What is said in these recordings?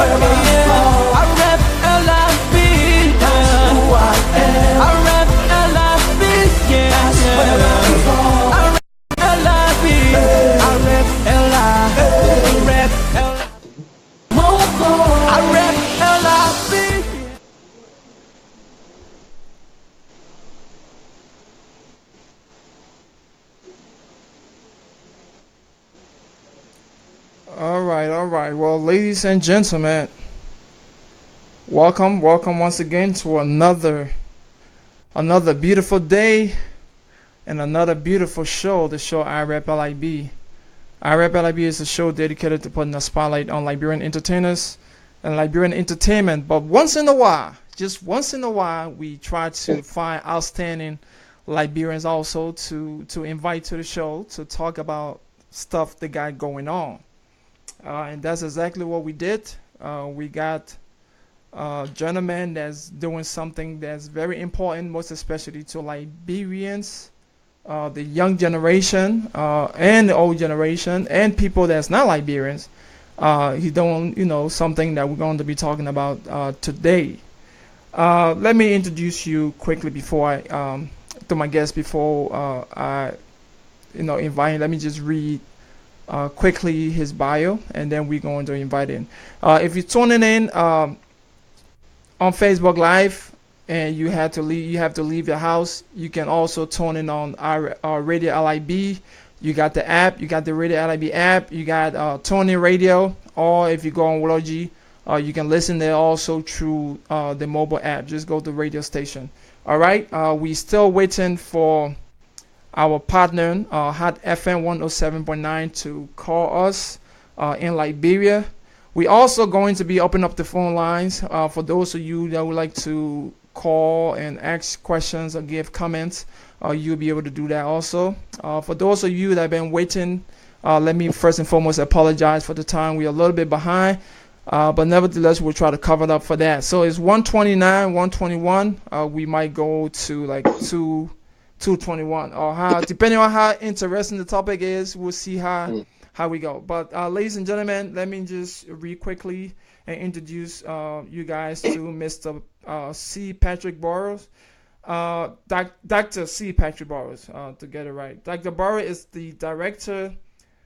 Yeah, I rap LIB. That's who I am. I rap LIB. Yeah, that's where I'm from. I rap LIB. I rap LIB. Rap LIB. I rap LIB. All right, all right. Well, ladies and gentlemen, welcome once again to another beautiful day and another beautiful show, the show I Rap LIB. I Rap LIB is a show dedicated to putting a spotlight on Liberian entertainers and Liberian entertainment. But once in a while, just once in a while, we try to find outstanding Liberians also to invite to the show to talk about stuff they got going on. And that's exactly what we did. We got a gentleman that's doing something that's very important, most especially to Liberians, the young generation, and the old generation, and people that's not Liberians. He's doing, something that we're going to be talking about today. Let me introduce you quickly before I to my guest before I invite him. Let me just read quickly his bio, and then we're going to invite in. If you're tuning in on Facebook Live and you have to leave your house, you can also tune in on our Radio LIB. You got the app, you got the Radio LIB app, you got TuneIn Radio, or if you go on Wology, you can listen there also through the mobile app. Just go to the radio station. All right, we still waiting for our partner, Hot FM 107.9, to call us in Liberia. We also going to be opening up the phone lines for those of you that would like to call and ask questions or give comments. You'll be able to do that also. For those of you that have been waiting, let me first and foremost apologize for the time. We're a little bit behind, but nevertheless, we'll try to cover it up for that. So it's 129, 121. We might go to like 221, or how, depending on how interesting the topic is, we'll see how we go. But ladies and gentlemen, let me just read quickly and introduce you guys to Mr. C. Patrick Burrowes, Dr. C. Patrick Burrowes, to get it right. Dr. Burrowes is the director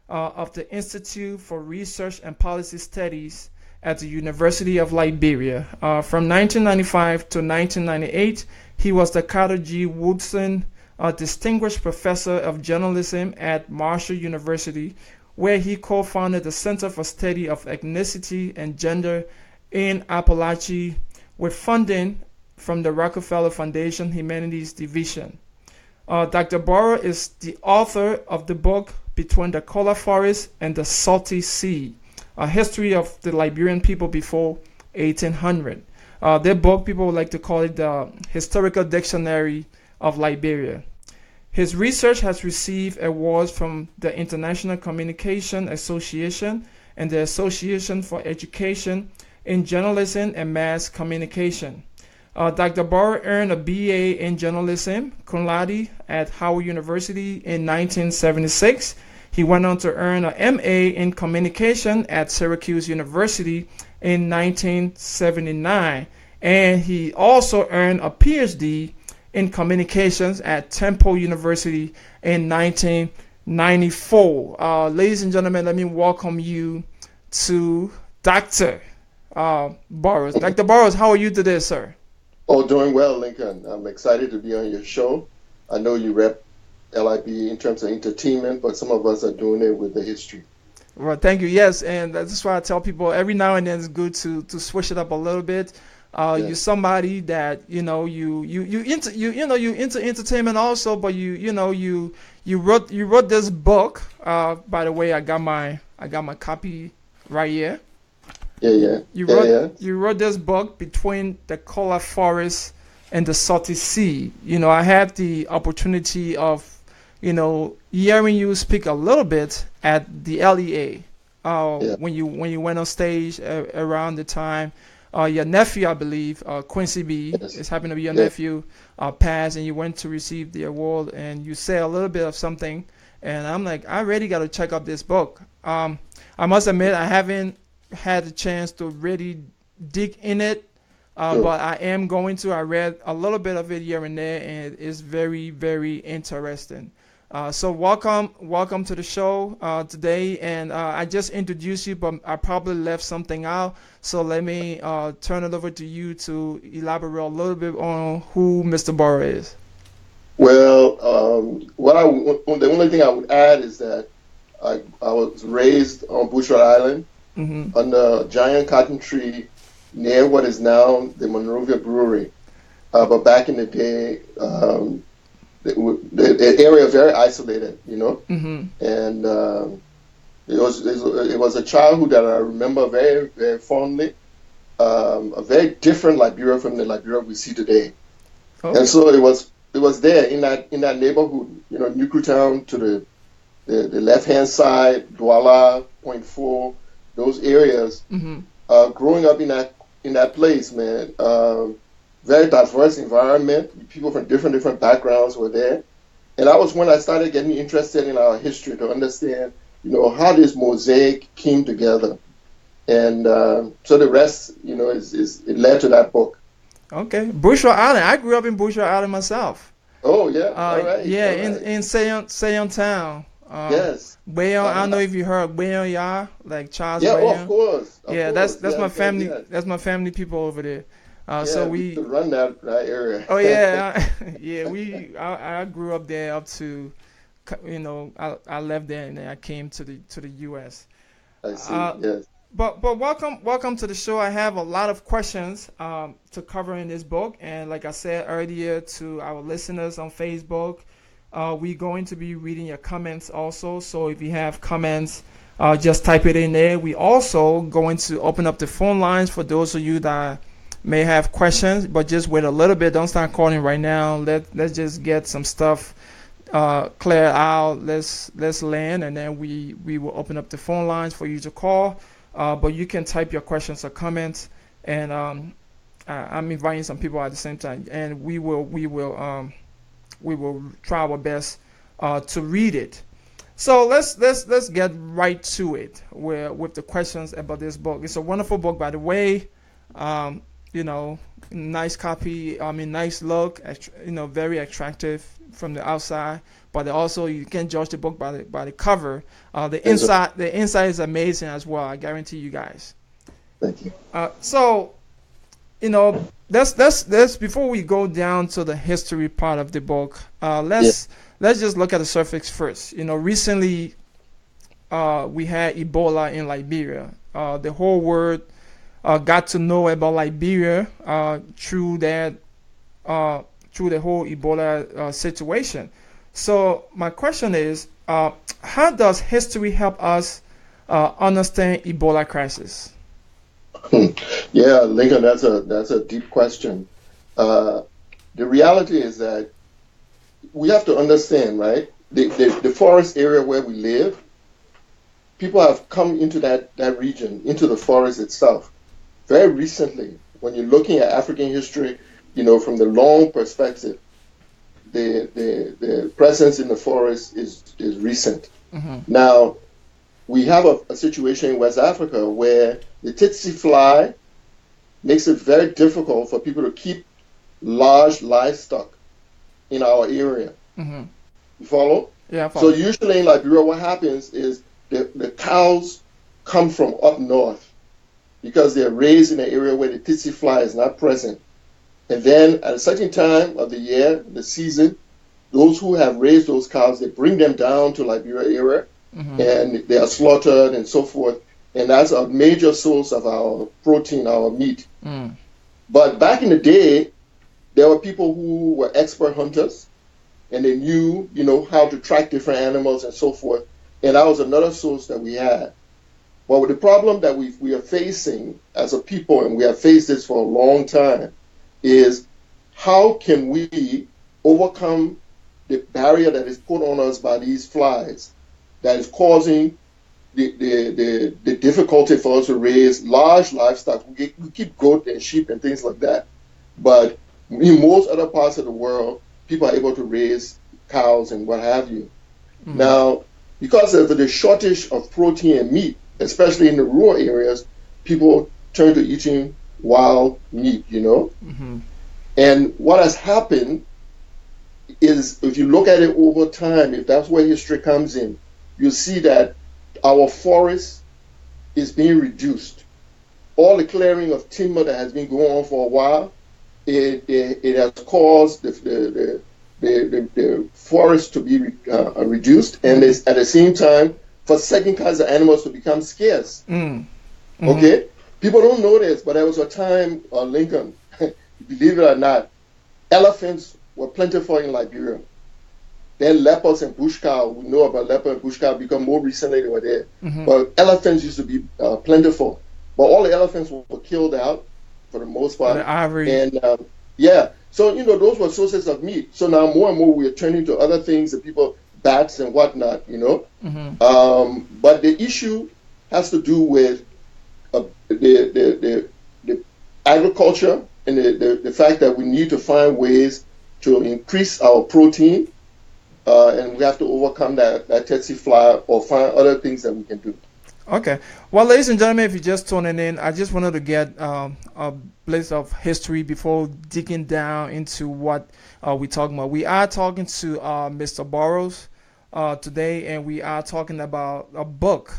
of the Institute for Research and Policy Studies at the University of Liberia. From 1995 to 1998, he was the Carter G. Woodson Distinguished Professor of Journalism at Marshall University, where he co-founded the Center for Study of Ethnicity and Gender in Appalachia with funding from the Rockefeller Foundation Humanities Division. Dr. Burrowes is the author of the book Between the Cola Forest and the Salty Sea, A History of the Liberian People Before 1800. Their book, people would like to call it the Historical Dictionary of Liberia. His research has received awards from the International Communication Association and the Association for Education in Journalism and Mass Communication. Dr. Burrowes earned a BA in Journalism, cum laude, at Howard University in 1976. He went on to earn an MA in Communication at Syracuse University in 1979. And he also earned a PhD in Communications at Temple University in 1994. Ladies and gentlemen, let me welcome you to Dr. Burrowes. Dr. Burrowes, how are you today, sir? Oh, doing well, Lincoln. I'm excited to be on your show. I know you rep LIB in terms of entertainment, but some of us are doing it with the history. Well, thank you. Yes, and that's why I tell people every now and then it's good to switch it up a little bit. You're somebody that you into entertainment also, but you wrote this book. By the way, I got my copy right here. You wrote this book Between the Cola Forest and the Salty Sea. I had the opportunity of hearing you speak a little bit at the LEA when you went on stage around the time. Your nephew, I believe, Quincy B, is happened to be your nephew, passed, and you went to receive the award, and you said a little bit of something, and I'm like, I really got to check out this book. I must admit, I haven't had the chance to really dig in it, Sure. but I am going to. I read a little bit of it here and there, and it's very, very interesting. So welcome to the show today, and I just introduced you, but I probably left something out. So let me turn it over to you to elaborate a little bit on who Mr. Burrowes is. Well, the only thing I would add is that I was raised on Bushra Island Mm-hmm. under a giant cotton tree near what is now the Monrovia Brewery. But back in the day, the area was very isolated, you know, Mm-hmm. and it was a childhood that I remember very, very fondly. A very different Liberia from the Liberia we see today. Okay. And so it was there in that neighborhood, you know, Newtown to the left hand side, Douala, Point Four, those areas. Mm-hmm. Growing up in that place, man, very diverse environment. People from different backgrounds were there, and that was when I started getting interested in our history to understand, you know, how this mosaic came together. And so the rest, you know, it led to that book. Okay, Bushra Island. I grew up in Bushra Island myself. Oh yeah, all right. Yeah, all right. in Sayon Town. Yes. Bayon, I don't know if you heard Bayon Ya, like Charles Yeah, Bayon. of course. Yeah, course. that's my family. Yeah. That's my family people over there. So Yeah, we. could run that area. Oh yeah, yeah. I grew up there up to, you know, I left there and then I came to the U.S. I see. Uh, Yes. But welcome to the show. I have a lot of questions to cover in this book, and like I said earlier to our listeners on Facebook, we're going to be reading your comments also. So if you have comments, just type it in there. We also going to open up the phone lines for those of you that may have questions, but just wait a little bit. Don't start calling right now. Let's just get some stuff cleared out. Let's land, and then we will open up the phone lines for you to call. But you can type your questions or comments, and I'm inviting some people at the same time, and we will try our best to read it. So let's get right to it with the questions about this book. It's a wonderful book, by the way. You know, nice copy. I mean, nice look. You know, very attractive from the outside, but also you can judge the book by the cover. The inside is amazing as well. I guarantee you guys. Thank you. So, you know, let's before we go down to the history part of the book, let's just look at the surface first. You know, recently we had Ebola in Liberia. The whole world got to know about Liberia through the whole Ebola situation. So my question is, how does history help us understand Ebola crisis? Yeah, Lincoln, that's a deep question. The reality is that we have to understand, right? The forest area where we live, people have come into that region, into the forest itself, very recently. When you're looking at African history, you know, from the long perspective, the presence in the forest is recent. Mm-hmm. Now, we have a situation in West Africa where the tsetse fly makes it very difficult for people to keep large livestock in our area. Mm-hmm. You follow? Yeah, I follow. So usually in Liberia, what happens is the cows come from up north because they're raised in an area where the tsetse fly is not present. And then at a certain time of the year, the season, those who have raised those cows, they bring them down to Liberia area, Mm-hmm. and they are slaughtered and so forth. And that's a major source of our protein, our meat. Mm. But back in the day, there were people who were expert hunters, and they knew, you know, how to track different animals and so forth. And that was another source that we had. But with the problem that we are facing as a people, and we have faced this for a long time, is how can we overcome the barrier that is put on us by these flies that is causing the difficulty for us to raise large livestock. We keep goat and sheep and things like that. But in most other parts of the world, people are able to raise cows and what have you. Mm-hmm. Now, because of the shortage of protein and meat, especially in the rural areas, people turned to eating wild meat, you know. Mm-hmm. And what has happened is, if you look at it over time, if that's where history comes in, you see that our forest is being reduced. All the clearing of timber that has been going on for a while, it has caused the forest to be reduced, and at the same time, for certain kinds of animals to become scarce. Mm-hmm. Okay? People don't know this, but there was a time, Lincoln, believe it or not, elephants were plentiful in Liberia. Then leopards and bush cow, we know about leopard and bush cow because more recently they were there. Mm-hmm. But elephants used to be plentiful. But all the elephants were killed out for the most part. The ivory. And yeah, so, you know, those were sources of meat. So now more and more we are turning to other things, the people, bats and whatnot, you know. Mm-hmm. But the issue has to do with the agriculture and the fact that we need to find ways to increase our protein, and we have to overcome that tsetse fly or find other things that we can do. Okay. Well, ladies and gentlemen, if you're just tuning in, I just wanted to get a place of history before digging down into what we're talking about. We are talking to Mr. Burrowes today, and we are talking about a book,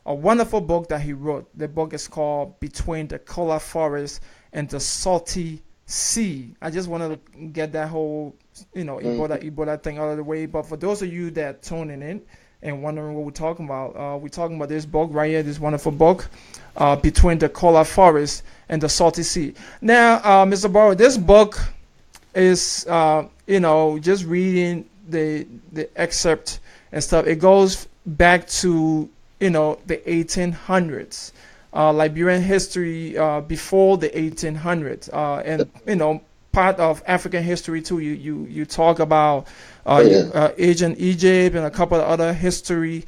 a wonderful book that he wrote. The book is called Between the Cola Forest and the Salty Sea. I just wanted to get that whole, Ebola thing out of the way. But for those of you that tuning in and wondering what we're talking about this book right here, this wonderful book, Between the Cola Forest and the Salty Sea. Now, Mr. Burrowes, this book is, just reading the excerpt and stuff. It goes back to, the 1800s. Liberian history before the 1800s, and part of African history too. You talk about ancient Egypt and a couple of other history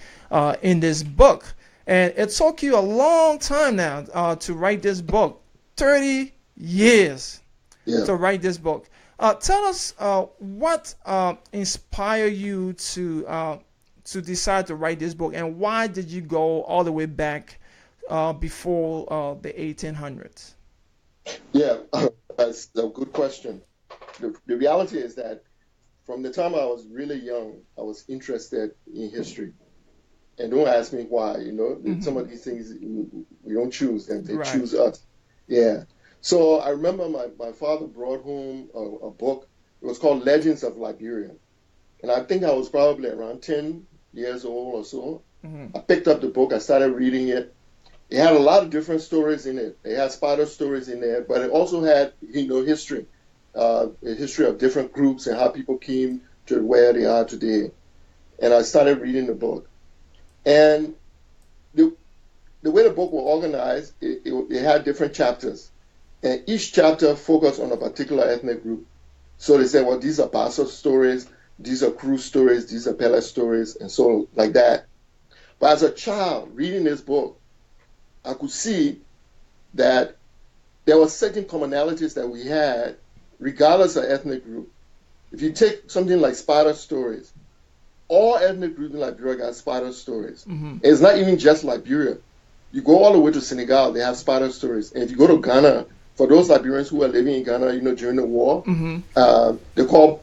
in this book, and it took you a long time now to write this book, 30 years to write this book. Tell us what inspired you to decide to write this book, and why did you go all the way back before the 1800s? Yeah, that's a good question. The reality is that from the time I was really young, I was interested in history. And don't ask me why, some of these things we don't choose them, they choose us. Yeah. So I remember my father brought home a book. It was called Legends of Liberian. And I think I was probably around 10 years old or so. I picked up the book, I started reading it. It had a lot of different stories in it. It had spider stories in there, but it also had, history, a history of different groups and how people came to where they are today. And I started reading the book. And the way the book was organized, it had different chapters. And each chapter focused on a particular ethnic group. So they said, well, these are Bassa stories, these are Crew stories, these are Pele stories, and so like that. But as a child reading this book, I could see that there were certain commonalities that we had, regardless of ethnic group. If you take something like spider stories, all ethnic groups in Liberia got spider stories. It's not even just Liberia. You go all the way to Senegal, they have spider stories. And if you go to Ghana, for those Liberians who are living in Ghana, during the war, they call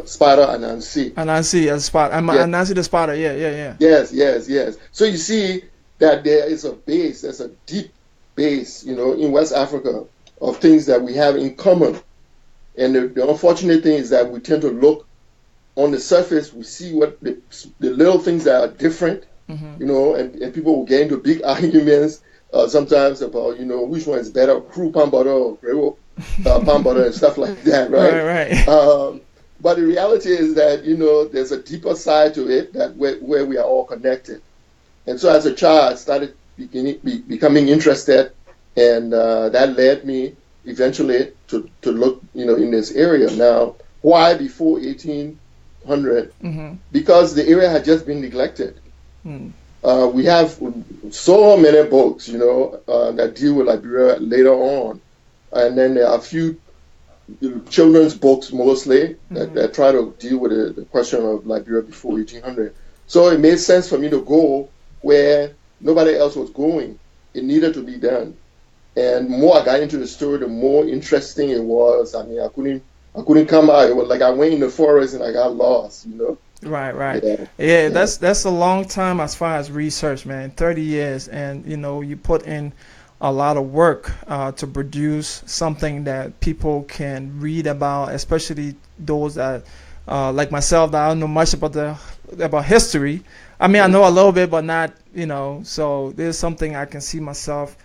spider Anansi. Anansi, a spider. Anansi the spider, yeah. Yes. So you see that there is there's a deep base, in West Africa of things that we have in common. And the unfortunate thing is that we tend to look on the surface, we see what the little things that are different, and people will get into big arguments sometimes about, which one is better, Crew palm butter or Grego palm butter and stuff like that, right? Right. But the reality is that, there's a deeper side to it that where we are all connected. And so as a child, I started becoming interested, and that led me eventually to look, in this area. Now, why before 1800? Because the area had just been neglected. We have so many books, that deal with Liberia later on. And then there are a few children's books mostly that try to deal with the question of Liberia before 1800. So it made sense for me to go where nobody else was going. It needed to be done. And the more I got into the story, the more interesting it was. I mean, I couldn't come out. It was like I went in the forest and I got lost, you know? Right, right. Yeah, Yeah, yeah, that's a long time as far as research, man. 30 years, and you put in a lot of work to produce something that people can read about, especially those that, like myself, that I don't know much about history. I mean, I know a little bit, but not, So there's something I can see myself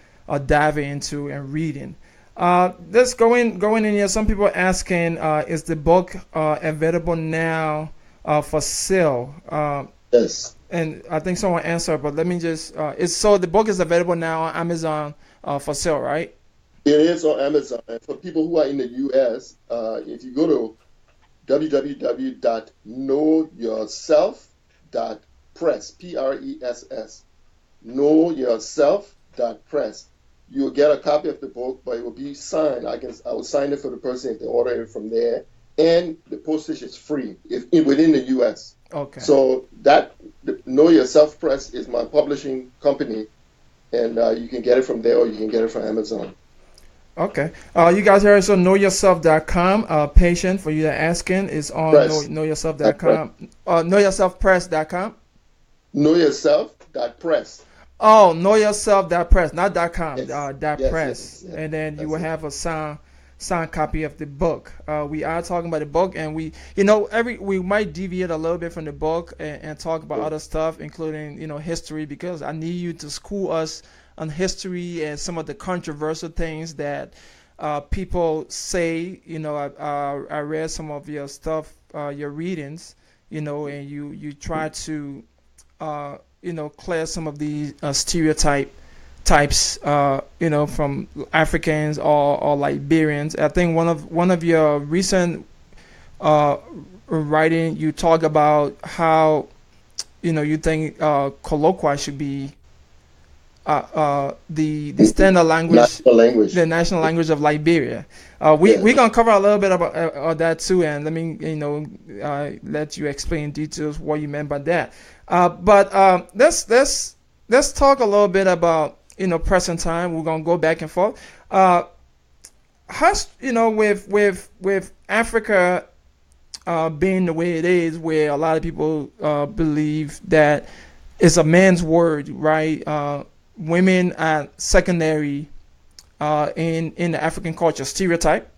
diving into and reading. Let's going in here. Some people are asking, is the book available now for sale? yes. And I think someone answered, but let me just. So the book is available now on Amazon for sale, right? It is on Amazon. And for people who are in the US, if you go to www.knowyourself.press, Press, knowyourself.press, you'll get a copy of the book, but it will be signed. I will sign it for the person if they order it from there, and the postage is free within the US. Okay. So that Know Yourself Press is my publishing company, and you can get it from there or you can get it from Amazon. Okay. You guys heard, so knowyourself.com. Patient for you that asking is on knowyourself.com. Knowyourselfpress.com. Knowyourself.press. Oh, knowyourself.press, not .com. Yes. Dot Yes, press, yes. and then you That's will it. have a signed copy of the book. We are talking about the book, and we might deviate a little bit from the book and talk about other stuff, including history, because I need you to school us on history and some of the controversial things that people say. I read some of your stuff, your readings, and you try to clear some of these types, from Africans or Liberians. I think one of your recent writing, you talk about how you think colloquia should be the standard language, National language. the national language of Liberia. We're gonna cover a little bit about that too, and let me let you explain in details what you meant by that. But let's talk a little bit about present time. We're gonna go back and forth. How's with Africa being the way it is, where a lot of people believe that it's a man's word, right? Women are secondary in the African culture stereotype.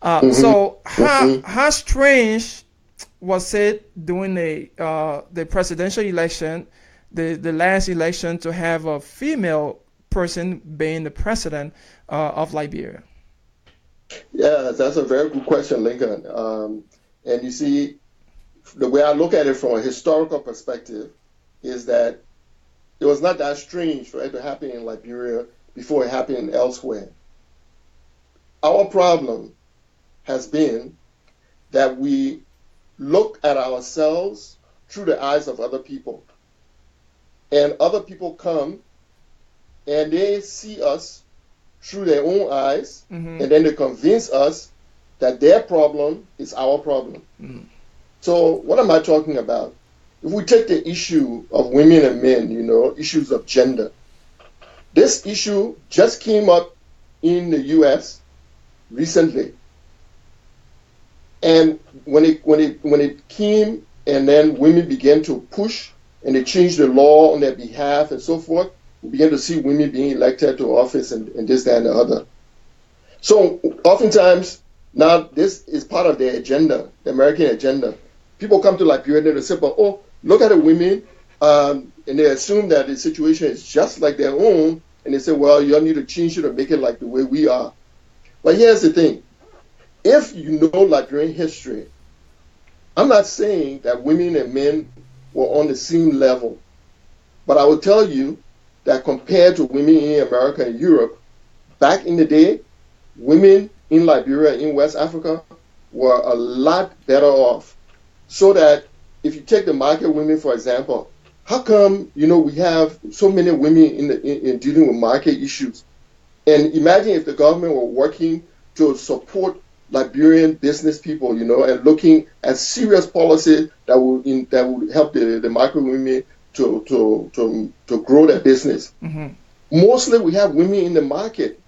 So how strange was it during the presidential election, the last election, to have a female person being the president of Liberia? Yeah, that's a very good question, Lincoln. And you see, the way I look at it from a historical perspective is that it was not that strange for it to happen in Liberia before it happened elsewhere. Our problem has been that we look at ourselves through the eyes of other people. And other people come and they see us through their own eyes, and then they convince us that their problem is our problem. So what am I talking about? If we take the issue of women and men, issues of gender, this issue just came up in the U.S. recently. And when it came, and then women began to push, and they changed the law on their behalf and so forth, we began to see women being elected to office and this, that, and the other. So oftentimes, now this is part of their agenda, the American agenda. People come to Liberia and they say, look at the women, and they assume that the situation is just like their own, and they say, well, you all need to change it to make it like the way we are. But here's the thing. If you know Liberian history, I'm not saying that women and men were on the same level, but I will tell you that compared to women in America and Europe, back in the day, women in Liberia, in West Africa, were a lot better off. So that if you take the market women, for example, how come, we have so many women in dealing with market issues? And imagine if the government were working to support Liberian business people, and looking at serious policy that would help the market women to grow their business. Mostly we have women in the market,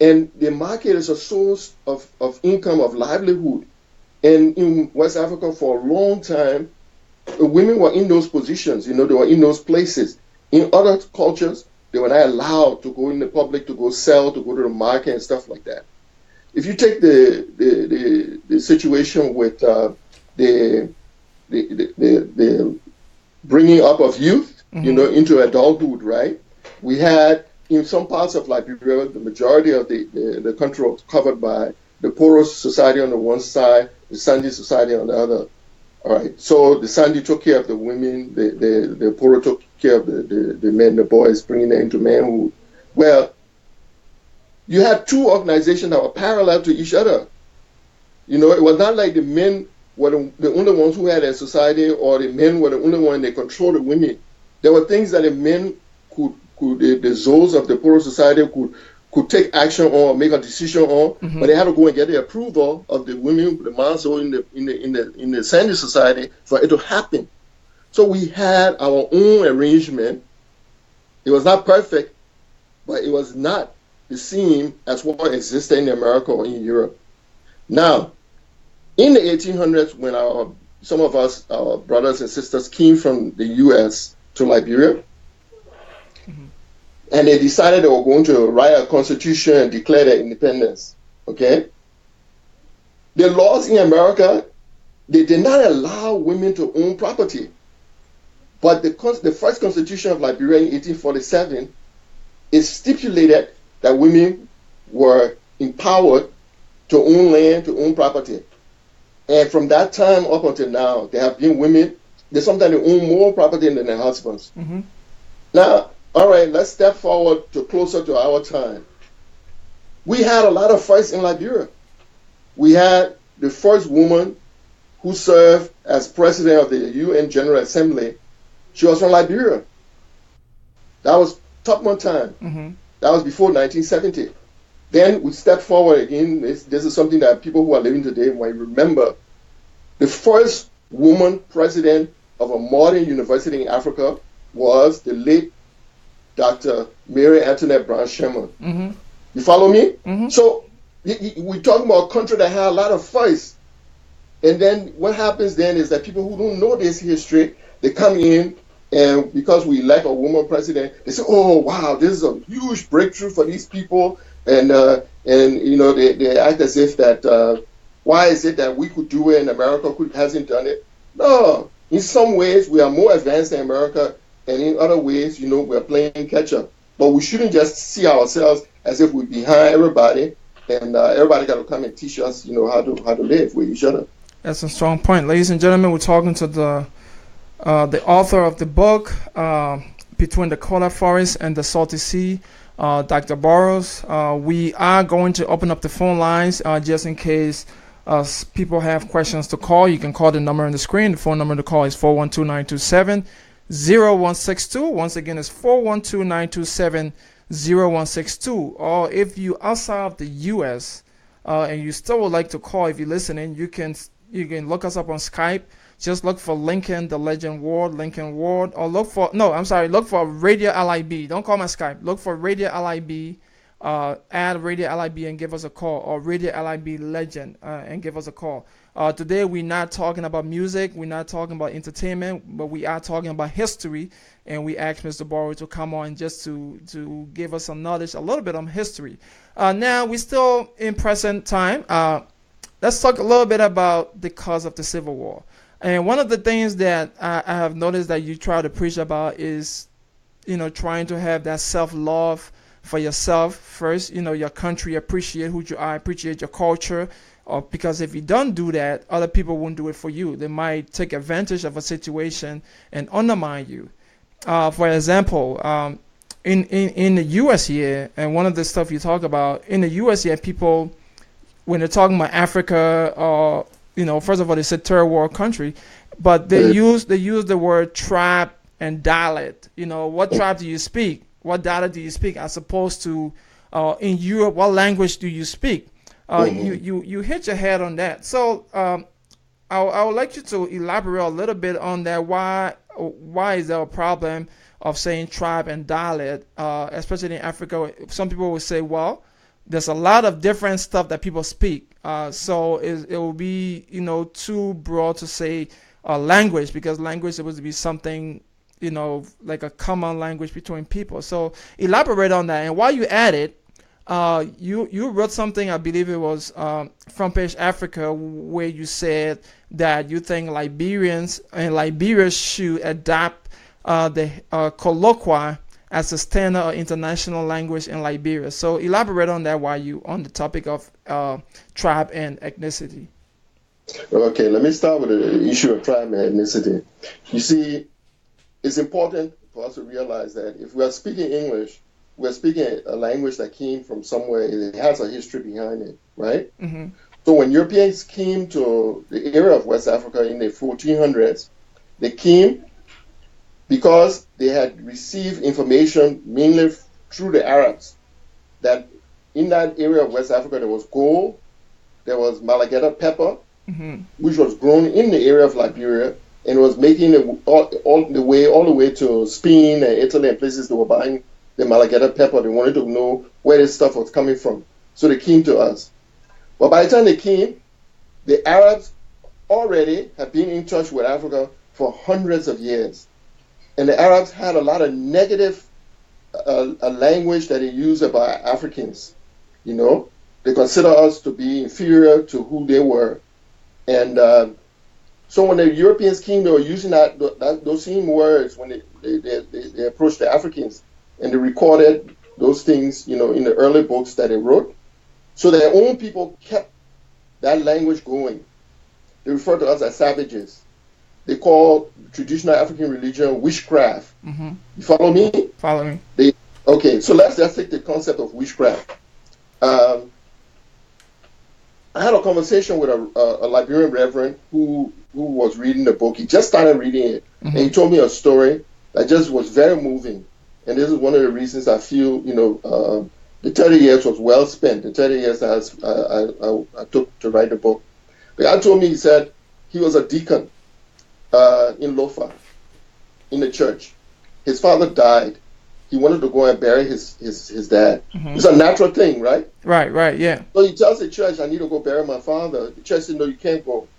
And the market is a source of income, of livelihood. And in West Africa for a long time, women were in those positions, they were in those places. In other cultures, they were not allowed to go in the public, to go sell, to go to the market and stuff like that. If you take the situation with the bringing up of youth, into adulthood, right? We had in some parts of Liberia, the majority of the country was covered by the Burrowes society on the one side, the Sandy society on the other. All right. So the Sandy took care of the women, the Burrow took care of the men, the boys, bringing them into manhood. Well, you had two organizations that were parallel to each other. It was not like the men were the only ones who had a society, or the men were the only ones that controlled the women. There were things that the men could the souls of the Burrow society could take action on, make a decision on, but they had to go and get the approval of the women, the Manso in the Sandy society for it to happen. So we had our own arrangement. It was not perfect, but it was not the same as what existed in America or in Europe. Now, in the 1800s, when some of us, our brothers and sisters, came from the U.S. to Liberia, and they decided they were going to write a constitution and declare their independence, okay? The laws in America, they did not allow women to own property. But the first constitution of Liberia in 1847, it stipulated that women were empowered to own land, to own property. And from that time up until now, there have been women, they sometimes own more property than their husbands. Now, all right, let's step forward to closer to our time. We had a lot of fights in Liberia. We had the first woman who served as president of the UN General Assembly. She was from Liberia. That was Tubman time. That was before 1970. Then we step forward again. This is something that people who are living today might remember. The first woman president of a modern university in Africa was the late Dr. Mary Antoinette Brown Sherman. You follow me? So we're talking about a country that had a lot of fights. And then what happens then is that people who don't know this history, they come in, and because we elect a woman president, they say, oh, wow, this is a huge breakthrough for these people. And they act as if that, why is it that we could do it and America hasn't done it? No, in some ways we are more advanced than America, and in other ways, we're playing catch up. But we shouldn't just see ourselves as if we're behind everybody, and everybody got to come and teach us, how to live with each other. That's a strong point, ladies and gentlemen. We're talking to the author of the book, Between the Cola Forest and the Salty Sea, Dr. Burrowes. We are going to open up the phone lines just in case people have questions to call. You can call the number on the screen. The phone number to call is 412-927-0162. Once again, it's 412-927-0162. Or if you outside of the U.S. And you still would like to call, if you're listening, you can look us up on Skype. Just look for Lincoln, the Legend Ward, or look for Radio LIB. Don't call my Skype. Look for Radio LIB, add Radio LIB and give us a call, or Radio LIB Legend and give us a call. Today we're not talking about music, we're not talking about entertainment, but we are talking about history, and we asked Mr. Burrowes to come on just to give us some knowledge, a little bit on history. Now we're still in present time. Let's talk a little bit about the cause of the Civil War. And one of the things that I have noticed that you try to preach about is, trying to have that self-love for yourself first, your country, appreciate who you are, appreciate your culture, because if you don't do that, other people won't do it for you. They might take advantage of a situation and undermine you. For example, in the U.S. here, and one of the stuff you talk about, in the U.S. here, people, when they're talking about Africa, first of all, they said third world country, but they use the word tribe and dialect. What tribe do you speak? What dialect do you speak? As opposed to in Europe, what language do you speak? You hit your head on that. So I would like you to elaborate a little bit on that. Why is there a problem of saying tribe and dialect, especially in Africa? Some people will say, well, there's a lot of different stuff that people speak. So it will be, too broad to say language, because language is supposed to be something, like a common language between people. So elaborate on that. And while you at it, you wrote something, I believe it was Front Page Africa, where you said that you think Liberians and Liberia should adopt the colloquia as a standard or international language in Liberia. So elaborate on that while you on the topic of tribe and ethnicity. Okay, let me start with the issue of tribe and ethnicity. You see, it's important for us to realize that if we are speaking English, we're speaking a language that came from somewhere. It has a history behind it, right? Mm-hmm. So when Europeans came to the area of West Africa in the 1400s, they came because they had received information mainly through the Arabs that in that area of West Africa there was gold, there was Malageta pepper, mm-hmm. which was grown in the area of Liberia, and was making it all the way to Spain and Italy and places that were buying the Malageta pepper. They wanted to know where this stuff was coming from. So they came to us. But by the time they came, the Arabs already had been in touch with Africa for hundreds of years. And the Arabs had a lot of negative a language that they use about Africans. They consider us to be inferior to who they were. And so when the Europeans came, they were using those same words when they approached the Africans. And they recorded those things, in the early books that they wrote. So their own people kept that language going. They refer to us as savages. They call traditional African religion witchcraft. Mm-hmm. You follow me? Follow me. Okay, so let's just take the concept of witchcraft. I had a conversation with a Liberian reverend who was reading the book. He just started reading it. Mm-hmm. And he told me a story that just was very moving. And this is one of the reasons I feel, the 30 years was well spent. The 30 years I took to write the book. The guy told me, he said he was a deacon in Lofa, in the church. His father died. He wanted to go and bury his dad. Mm-hmm. It's a natural thing, right? Right, yeah. So he tells the church, I need to go bury my father. The church said, no, you can't go.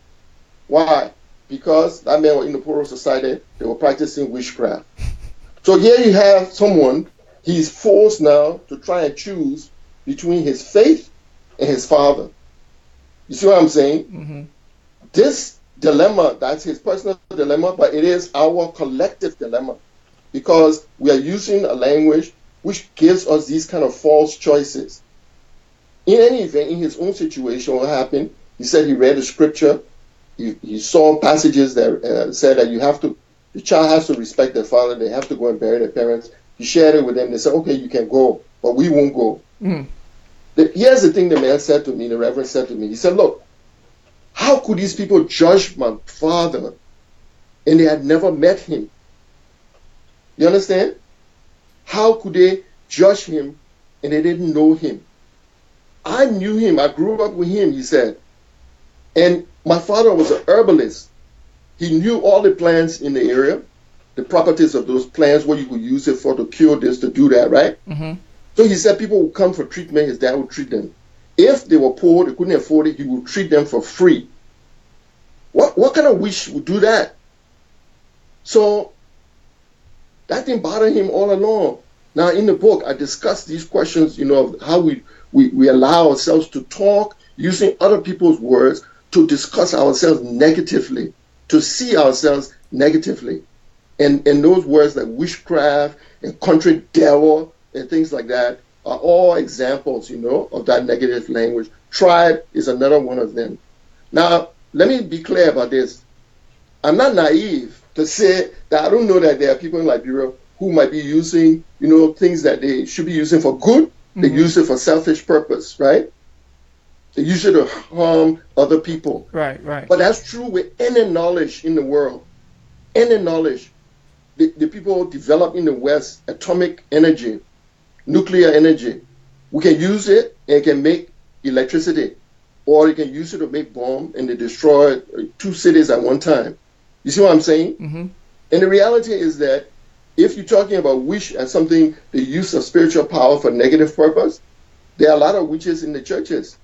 Why? Because that man was in the Burrowes society. They were practicing witchcraft. So here you have someone, he's forced now to try and choose between his faith and his father. You see what I'm saying? Mm-hmm. This dilemma, that's his personal dilemma, but it is our collective dilemma, because we are using a language which gives us these kind of false choices. In any event, in his own situation, what happened, he said he read the scripture, he saw passages that said that the child has to respect their father. They have to go and bury their parents. He shared it with them. They said, okay, you can go, but we won't go. Mm. Here's the thing the man said to me, the reverend said to me. He said, look, how could these people judge my father and they had never met him? You understand? How could they judge him and they didn't know him? I knew him. I grew up with him, he said. And my father was an herbalist. He knew all the plants in the area, the properties of those plants, what you could use it for, to cure this, to do that, right? Mm-hmm. So he said people would come for treatment, his dad would treat them. If they were poor, they couldn't afford it, he would treat them for free. What kind of witch would do that? So that didn't bother him all along. Now in the book, I discuss these questions, of how we allow ourselves to talk using other people's words to discuss ourselves negatively, to see ourselves negatively. And those words like witchcraft and country devil and things like that are all examples, of that negative language. Tribe is another one of them. Now, let me be clear about this. I'm not naive to say that I don't know that there are people in Liberia who might be using, things that they should be using for good. Mm-hmm. They use it for selfish purpose, right? They use it to harm other people. Right. But that's true with any knowledge in the world. Any knowledge. The people develop in the West atomic energy, nuclear energy. We can use it and it can make electricity. Or you can use it to make bomb and they destroy 2 cities at one time. You see what I'm saying? Mm-hmm. And the reality is that if you're talking about wish as something, the use of spiritual power for negative purpose, there are a lot of witches in the churches.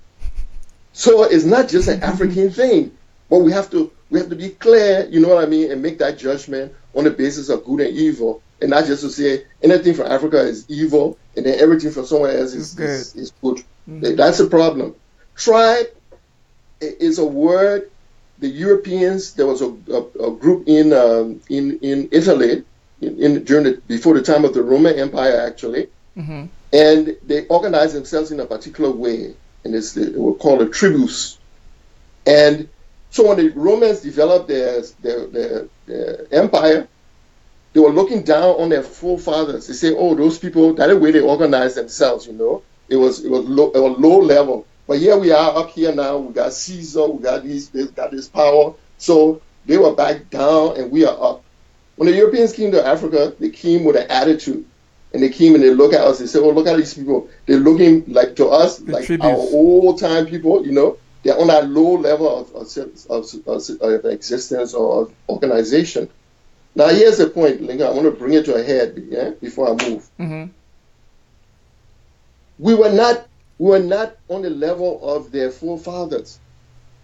So it's not just an African thing, but we have to be clear, you know what I mean, and make that judgment on the basis of good and evil, and not just to say anything from Africa is evil and then everything from somewhere else is good. Mm-hmm. That's a problem. Tribe is a word. The Europeans, there was a group in Italy before the time of the Roman Empire, actually, mm-hmm. and they organized themselves in a particular way, and they were called a tribus. And so when the Romans developed their empire, they were looking down on their forefathers. They say, "Oh, those people, that's the way they organized themselves." You know, it was low level. But here we are up here now. We got Caesar. We got this power. So they were back down, and we are up. When the Europeans came to Africa, they came with an attitude, and they came and they look at us. They say, "Oh, look at these people. They're looking like to us like our old time people. You know, they're on that low level of existence or of organization." Now, here's the point, Lincoln. I want to bring it to a head before I move. Mm-hmm. We were not on the level of their forefathers.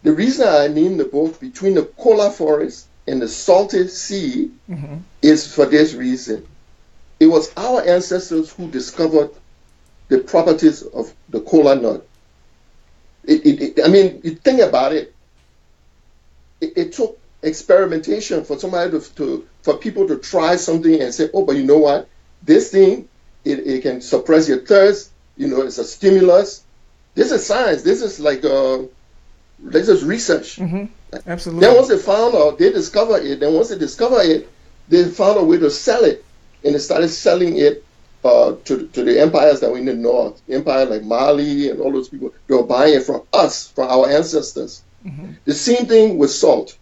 The reason I named the book Between the Cola Forest and the Salty Sea mm-hmm. is for this reason. It was our ancestors who discovered the properties of the cola nut. I mean, you think about it. It took experimentation for somebody for people to try something and say, "Oh, but you know what? This thing, it can suppress your thirst. You know, it's a stimulus." This is science. This is like this is research. Mm-hmm. Absolutely. Then once they discover it. Then once they discover it, they found a way to sell it, and they started selling it to the empires that were in the north, empires like Mali and all those people. They were buying it from us, from our ancestors. Mm-hmm. The same thing with salt.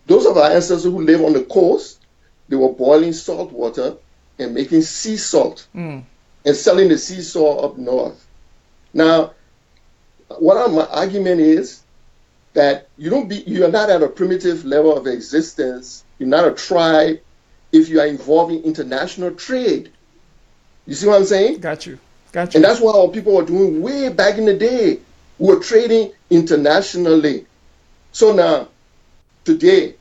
Those of our ancestors who live on the coast, they were boiling salt water and making sea salt and selling the sea salt up north. Now, my argument is that you are not at a primitive level of existence. You're not a tribe if you are involved in international trade. You see what I'm saying? Got you. And that's what our people were doing way back in the day. We were trading internationally. So now, today,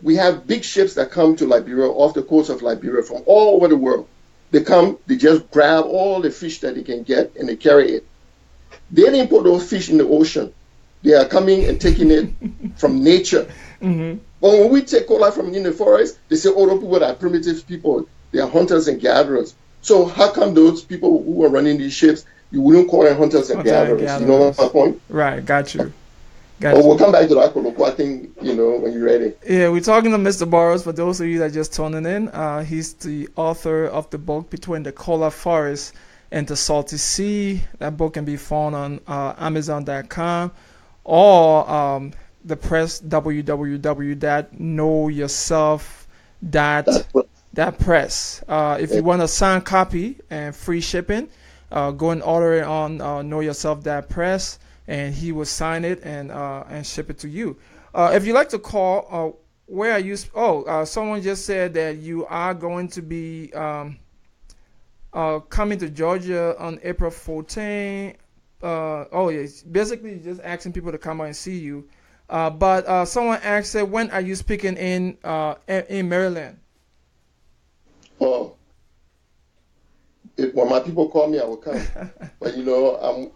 we have big ships that come to Liberia, off the coast of Liberia, from all over the world. They come, they just grab all the fish that they can get, and they carry it. They didn't put those fish in the ocean. They are coming and taking it from nature. Mm-hmm. But when we take cola from in the forest, they say, "Oh, those people are primitive people. They are hunters and gatherers." So how come those people who are running these ships, you wouldn't call them hunters and gatherers? You know my point? Right, got you. We'll come back to that, Koloko, I think, when you're ready. Yeah, we're talking to Mr. Burrowes. For those of you that are just tuning in, he's the author of the book Between the Cola Forest and the Salty Sea. That book can be found on Amazon.com or the press, www.knowyourself.press. If you want a signed copy and free shipping, go and order it on knowyourself.press. And he will sign it and ship it to you. If you like to call, where are you? Someone just said that you are going to be coming to Georgia on April 14. Yes, basically just asking people to come out and see you. But someone asked, when are you speaking in Maryland? Oh. When my people call me, I will come. But I'm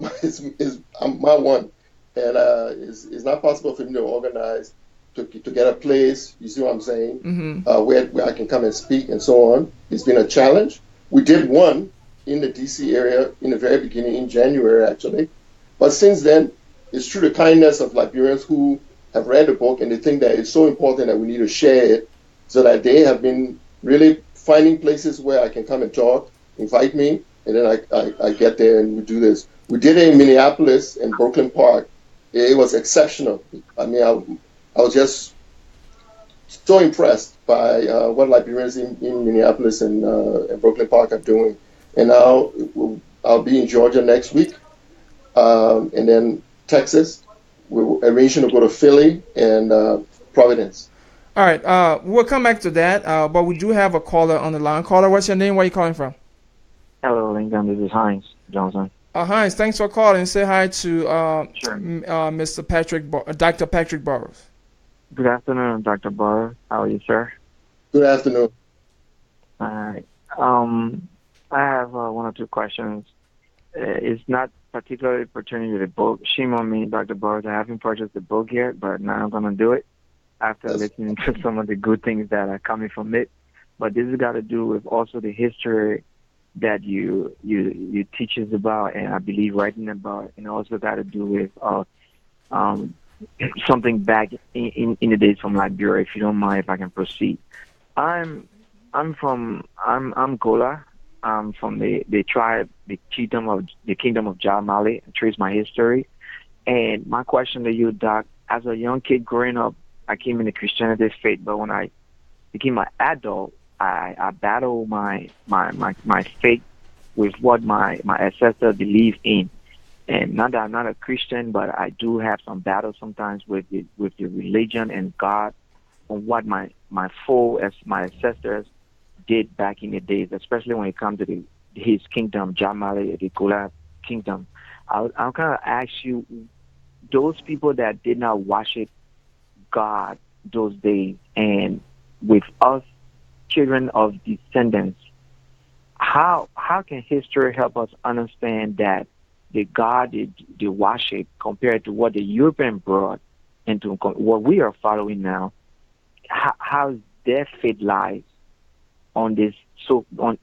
my one, and it's not possible for me to organize to get a place. You see what I'm saying? Mm-hmm. Where I can come and speak and so on. It's been a challenge. We did one in the DC area in the very beginning in January actually, but since then it's through the kindness of Liberians who have read the book and they think that it's so important that we need to share it, so that they have been really finding places where I can come and talk. Invite me, and then I get there and we do this. We did it in Minneapolis and Brooklyn Park. It was exceptional. I mean, I was just so impressed by what Liberians in Minneapolis and Brooklyn Park are doing. And now I'll be in Georgia next week, and then Texas. We're arranging to go to Philly and Providence. All right, we'll come back to that, but we do have a caller on the line. Caller, what's your name? Where are you calling from? Hello, Lincoln. This is Heinz Johnson. Heinz, thanks for calling. Say hi to Sure. Mr. Dr. Patrick Burrowes. Good afternoon, Dr. Burr. How are you, sir? Good afternoon. All right. I have one or two questions. It's not particularly pertaining to the book. Shame on me, Dr. Burr. I haven't purchased the book yet, but now I'm going to do it after listening to some of the good things that are coming from it. But this has got to do with also the history that you teach us about, and I believe writing about, and also got to do with um, something back in the days from Liberia. If you don't mind, if I can proceed. I'm Gola. I'm from the tribe, the kingdom of Jah Mali. I trace my history, and my question to you, Doc, as a young kid growing up, I came into Christianity faith, but when I became an adult, I battled my faith with what my ancestors believed in. And not that I'm not a Christian, but I do have some battles sometimes with the religion and God on what my ancestors did back in the days, especially when it comes to his kingdom, Jamali, the Gola kingdom. I'll kind of ask you, those people that did not worship God those days, and with us, children of descendants, how can history help us understand that the God they worship compared to what the European brought into what we are following now? How their faith lies on this on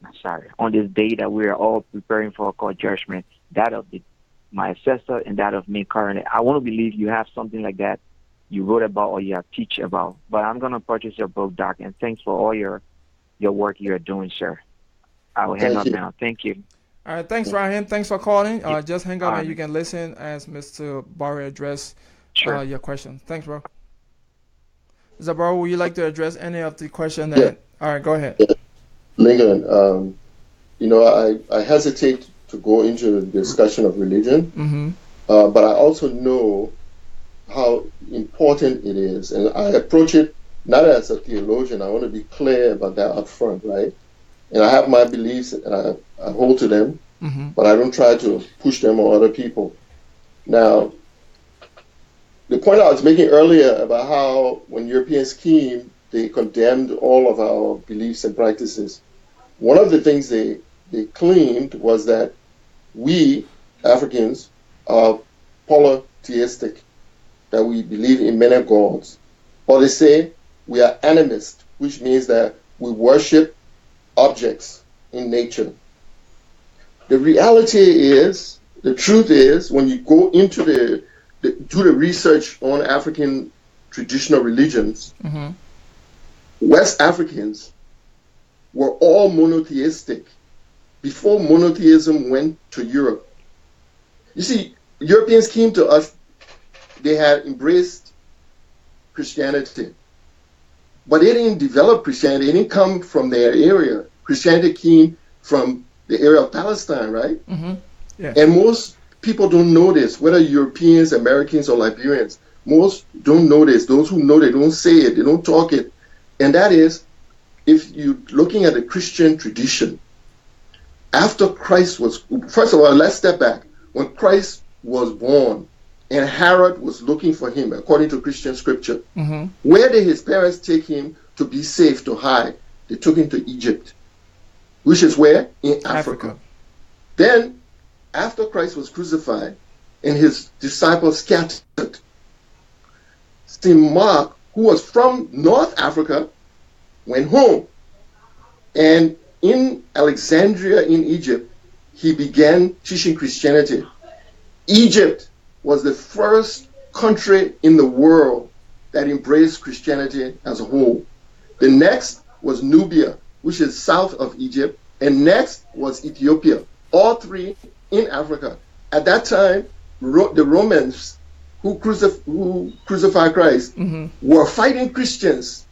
this day that we are all preparing for called judgment, that of my ancestor and that of me currently. I want to believe you have something like that you wrote about or you have teach about. But I'm gonna purchase your book, Doc, and thanks for all your work you're doing, sir. I will hang up now. Thank you. All right, thanks, Ryan. Thanks for calling. Yeah. Just hang up and you can listen as Mr. Barry address your question. Thanks, bro. Zabaro, would you like to address any of the question that? Yeah. All right, go ahead. Yeah. Lincoln, I hesitate to go into the discussion of religion, but I also know how important it is, and I approach it not as a theologian. I want to be clear about that up front, right? And I have my beliefs, and I hold to them, but I don't try to push them on other people. Now, the point I was making earlier about how when Europeans came, they condemned all of our beliefs and practices. One of the things they claimed was that we, Africans, are polytheistic, that we believe in many gods. Or they say we are animist, which means that we worship objects in nature. The reality is, the truth is, when you go into do the research on African traditional religions, West Africans were all monotheistic before monotheism went to Europe. You see, Europeans came to us, they had embraced Christianity, but they didn't develop Christianity. It didn't come from their area. Christianity came from the area of Palestine, right? Yeah. And most people don't know this, whether Europeans, Americans, or Liberians. Most don't know this. Those who know, they don't say it, they don't talk it. And that is, if you're looking at the Christian tradition, after Christ was, first of all, let's step back. When Christ was born and Herod was looking for him, according to Christian scripture, where did his parents take him to be safe, to hide? They took him to Egypt, which is where? In Africa. Then, after Christ was crucified and his disciples scattered, St. Mark, who was from North Africa, went home. And in Alexandria in Egypt, he began teaching Christianity. Egypt was the first country in the world that embraced Christianity as a whole. The next was Nubia, which is south of Egypt, and next was Ethiopia, all three in Africa. At that time, the Romans who crucified Christ were fighting Christians.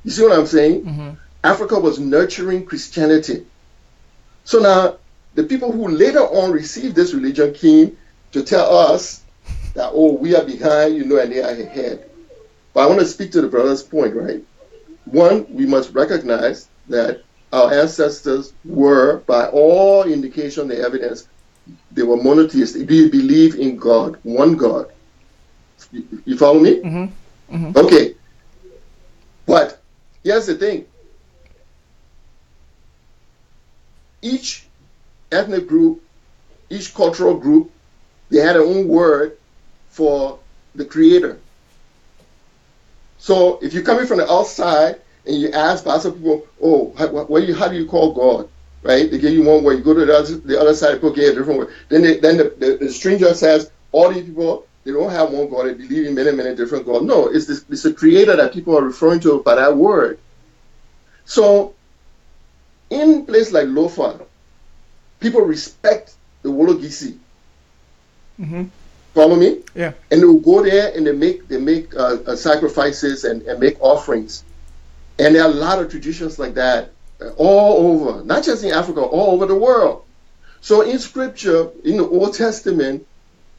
You see what I'm saying? Africa was nurturing Christianity. So now, the people who later on received this religion came to tell us that, oh, we are behind, and they are ahead. But I want to speak to the brother's point, right? One, we must recognize that our ancestors were, by all indication, the evidence, they were monotheistic. Do you believe in God, one God? You follow me? Mm-hmm. Mm-hmm. Okay. But here's the thing. Each ethnic group, each cultural group, they had their own word for the creator. So if you're coming from the outside and you ask by some people, oh, how do you call God? Right? They give you one word. You go to the other side, people get a different word. Then the stranger says, all these people, they don't have one God. They believe in many different gods. No, it's a creator that people are referring to by that word. So in places like Lofa, people respect the Wologisi. Mm-hmm. Follow me? Yeah. And they will go there and they make sacrifices and make offerings. And there are a lot of traditions like that all over, not just in Africa, all over the world. So in Scripture, in the Old Testament,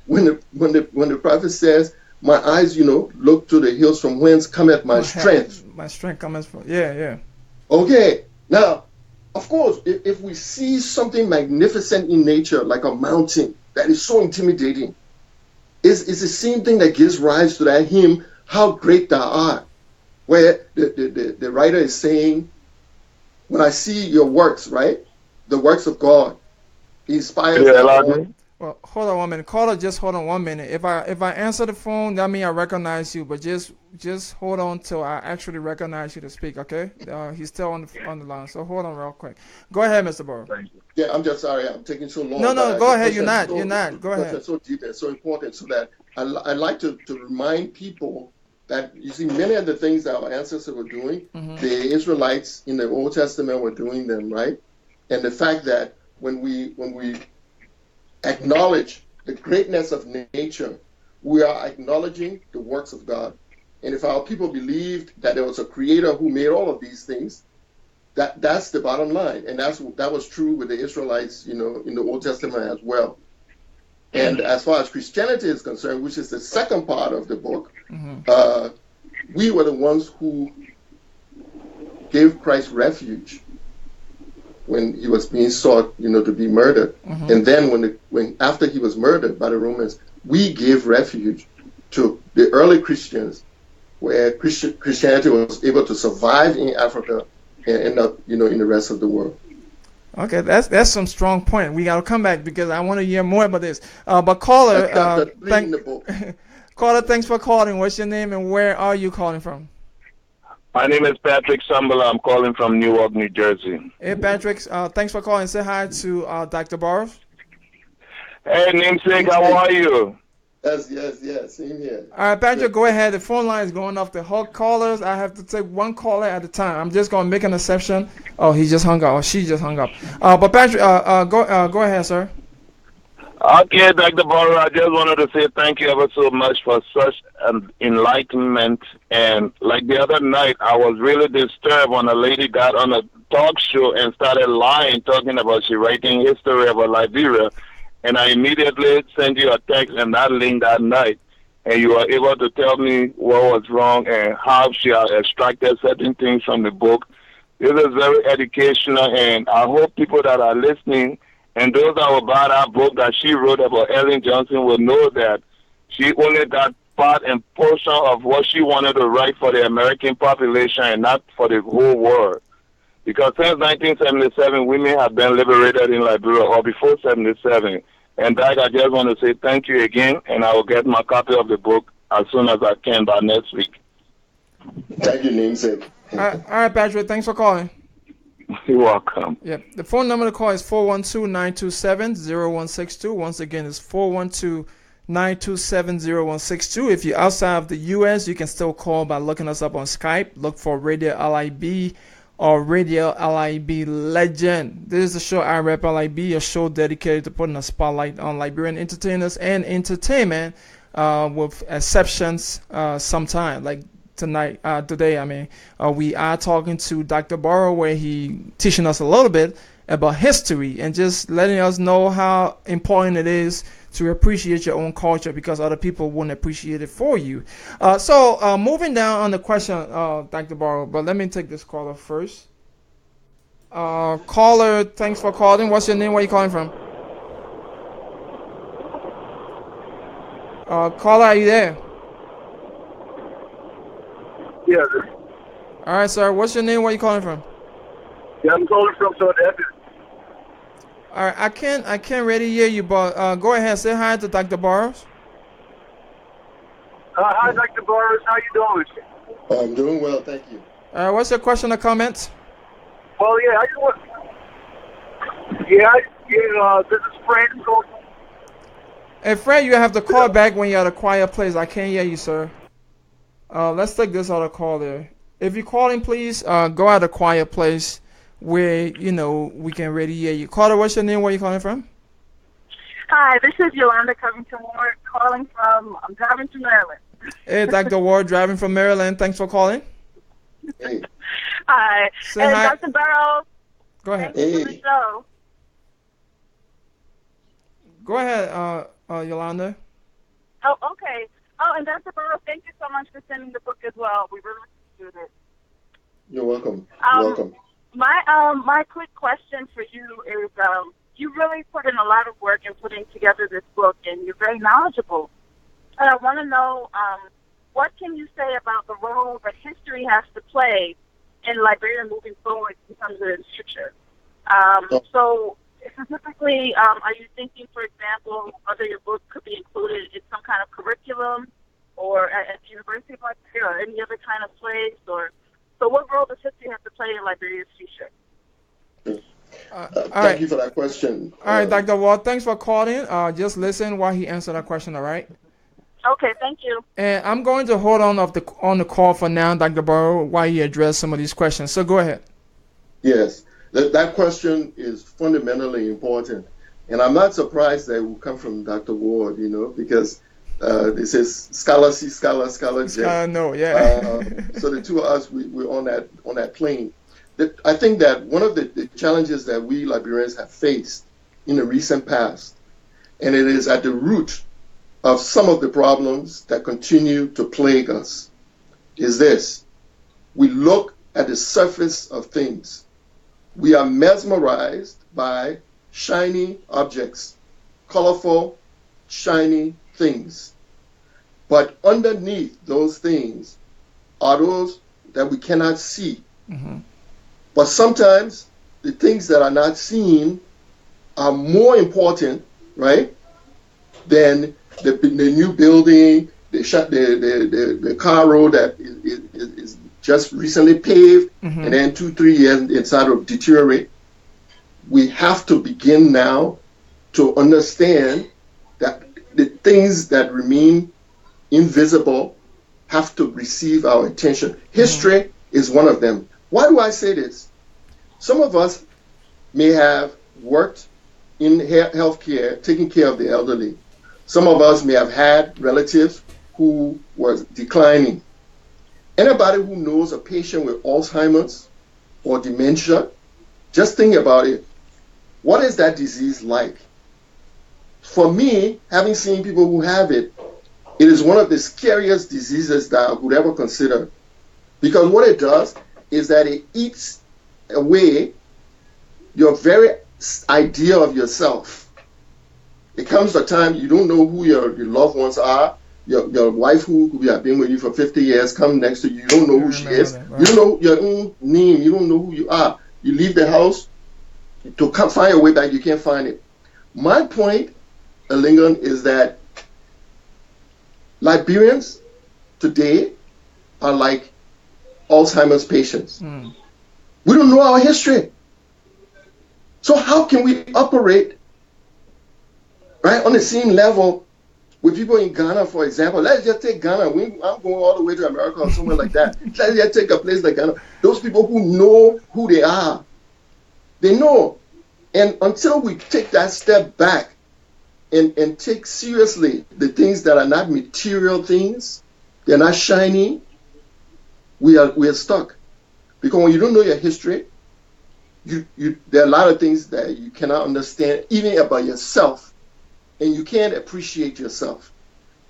when the prophet says, "My eyes, look to the hills from whence cometh my strength." My strength comes from yeah. Okay. Now, of course, if we see something magnificent in nature, like a mountain that is so intimidating, it's the same thing that gives rise to that hymn, "How Great Thou Art," where the writer is saying, when I see your works, right, the works of God, he inspires me. Well, hold on 1 minute. Caller, just hold on 1 minute. If I answer the phone, that means I recognize you. But just hold on till I actually recognize you to speak. Okay? He's still on the line, so hold on real quick. Go ahead, Mr. Burrow. Yeah, I'm just sorry. I'm taking so long. No, go ahead. You're not. Go ahead. It's so deep and so important, so that I like to remind people that you see many of the things that our ancestors were doing, Mm-hmm. the Israelites in the Old Testament were doing them, right? And the fact that when we acknowledge the greatness of nature, we are acknowledging the works of God. And if our people believed that there was a creator who made all of these things, that's the bottom line. And that was true with the Israelites, in the Old Testament as well. And as far as Christianity is concerned, which is the second part of the book, Mm-hmm. We were the ones who gave Christ refuge when he was being sought, to be murdered. Mm-hmm. And then when after he was murdered by the Romans, we gave refuge to the early Christians, where Christianity was able to survive in Africa and end up, in the rest of the world. Okay, that's some strong point. We gotta come back because I want to hear more about this. But caller, caller, thanks for calling. What's your name and where are you calling from? My name is Patrick Sambala. I'm calling from Newark, New Jersey. Hey, Patrick. Thanks for calling. Say hi to Dr. Burrowes. Hey, namesake, how are you? Yes, same here. All right, Patrick, go ahead. The phone line is going off the hook. Callers, I have to take one caller at a time. I'm just going to make an exception. Oh, he just hung up. Or she just hung up. But Patrick, go ahead, sir. Okay, Dr. Burrow, I just wanted to say thank you ever so much for such an enlightenment. And like the other night, I was really disturbed when a lady got on a talk show and started lying, talking about she writing history about Liberia. And I immediately sent you a text and that link that night. And you were able to tell me what was wrong and how she had extracted certain things from the book. This is very educational, and I hope people that are listening and those that will buy that book that she wrote about Ellen Johnson will know that she only got part and portion of what she wanted to write for the American population and not for the whole world. Because since 1977, women have been liberated in Liberia, or before 77. And Doug, I just want to say thank you again, and I will get my copy of the book as soon as I can by next week. Thank you, namesake. All right, Patrick, thanks for calling. You're welcome. Yeah, the phone number to call is 412-927-0162. Once again, it's 412-927-0162. If you're outside of the U.S., you can still call by looking us up on Skype. Look for Radio LIB or Radio LIB Legend. This is the show I Rep LIB, a show dedicated to putting a spotlight on Liberian entertainers and entertainment, with exceptions sometime. Like today, we are talking to Dr. Burrow, where he teaching us a little bit about history and just letting us know how important it is to appreciate your own culture because other people wouldn't appreciate it for you. So moving down on the question, Dr. Burrow, but let me take this caller first. Caller, thanks for calling. What's your name? Where are you calling from? Caller, are you there? Yeah, All right, sir. What's your name? Where you calling from? I'm calling from South Africa. All right, I can't really hear you, but go ahead. Say hi to Dr. Burrowes. Hi, Dr. Burrowes. How you doing? I'm doing well, thank you. What's your question or comment? Well, yeah, I just want. This is Fred. Hey, Fred, you have to call back when you're at a quiet place. I can't hear you, sir. Let's take this other call there. If you're calling, please go at a quiet place where, we can really hear you. Caller, what's your name? Where are you calling from? Hi, this is Yolanda Covington Ward calling from, I'm driving to Maryland. Hey, Dr. Ward, driving from Maryland. Thanks for calling. Hey. Hi. Say and hi. Dr. Burrowes, Go ahead. thank you for the show. Go ahead, Yolanda. Oh, okay. Oh, and Dr. Burrowes, thank you so much for sending the book as well. We really appreciate it. You're welcome. You're welcome. My quick question for you is, you really put in a lot of work in putting together this book, and you're very knowledgeable. And I want to know, what can you say about the role that history has to play in Liberia moving forward in terms of its future? So specifically, are you thinking, for example, whether your book could be included in some kind of curriculum or at the University of Liberia or any other kind of place? So what role does history have to play in Liberia's future? Thank you for that question. All right, Dr. Ward, thanks for calling. Just listen while he answers that question, all right? Okay, thank you. And I'm going to hold on on the call for now, Dr. Burrowes, while you address some of these questions. So go ahead. Yes, that question is fundamentally important. And I'm not surprised that it will come from Dr. Ward, because this is scholar see scholar, scholar J. No, yeah. So the two of us, we're on that plane. I think that one of the challenges that we Liberians have faced in the recent past, and it is at the root of some of the problems that continue to plague us, is this. We look at the surface of things. We are mesmerized by shiny objects, colorful, shiny things. But underneath those things are those that we cannot see. Mm-hmm. But sometimes the things that are not seen are more important, right, than the new building, the car road that is just recently paved, mm-hmm. and then 2-3 years it started to deteriorate. We have to begin now to understand that the things that remain invisible have to receive our attention. History is one of them. Why do I say this? Some of us may have worked in healthcare, taking care of the elderly. Some of us may have had relatives who were declining. Anybody who knows a patient with Alzheimer's or dementia, just think about it. What is that disease like? For me, having seen people who have it, it is one of the scariest diseases that I could ever consider. Because what it does is that it eats away your very idea of yourself. It comes to a time you don't know who your loved ones are. Your wife who could have been with you for 50 years come next to you. You don't know who she is. Right. You don't know your own name. You don't know who you are. You leave the house to find your way back. You can't find it. My point, Alingan, is that Liberians today are like Alzheimer's patients. We don't know our history. So how can we operate right on the same level with people in Ghana, for example? Let's just take Ghana. I'm going all the way to America or somewhere like that. Let's just take a place like Ghana. Those people who know who they are, they know. And until we take that step back and take seriously the things that are not material things, they're not shiny, we are stuck. Because when you don't know your history, there are a lot of things that you cannot understand, even about yourself, and you can't appreciate yourself.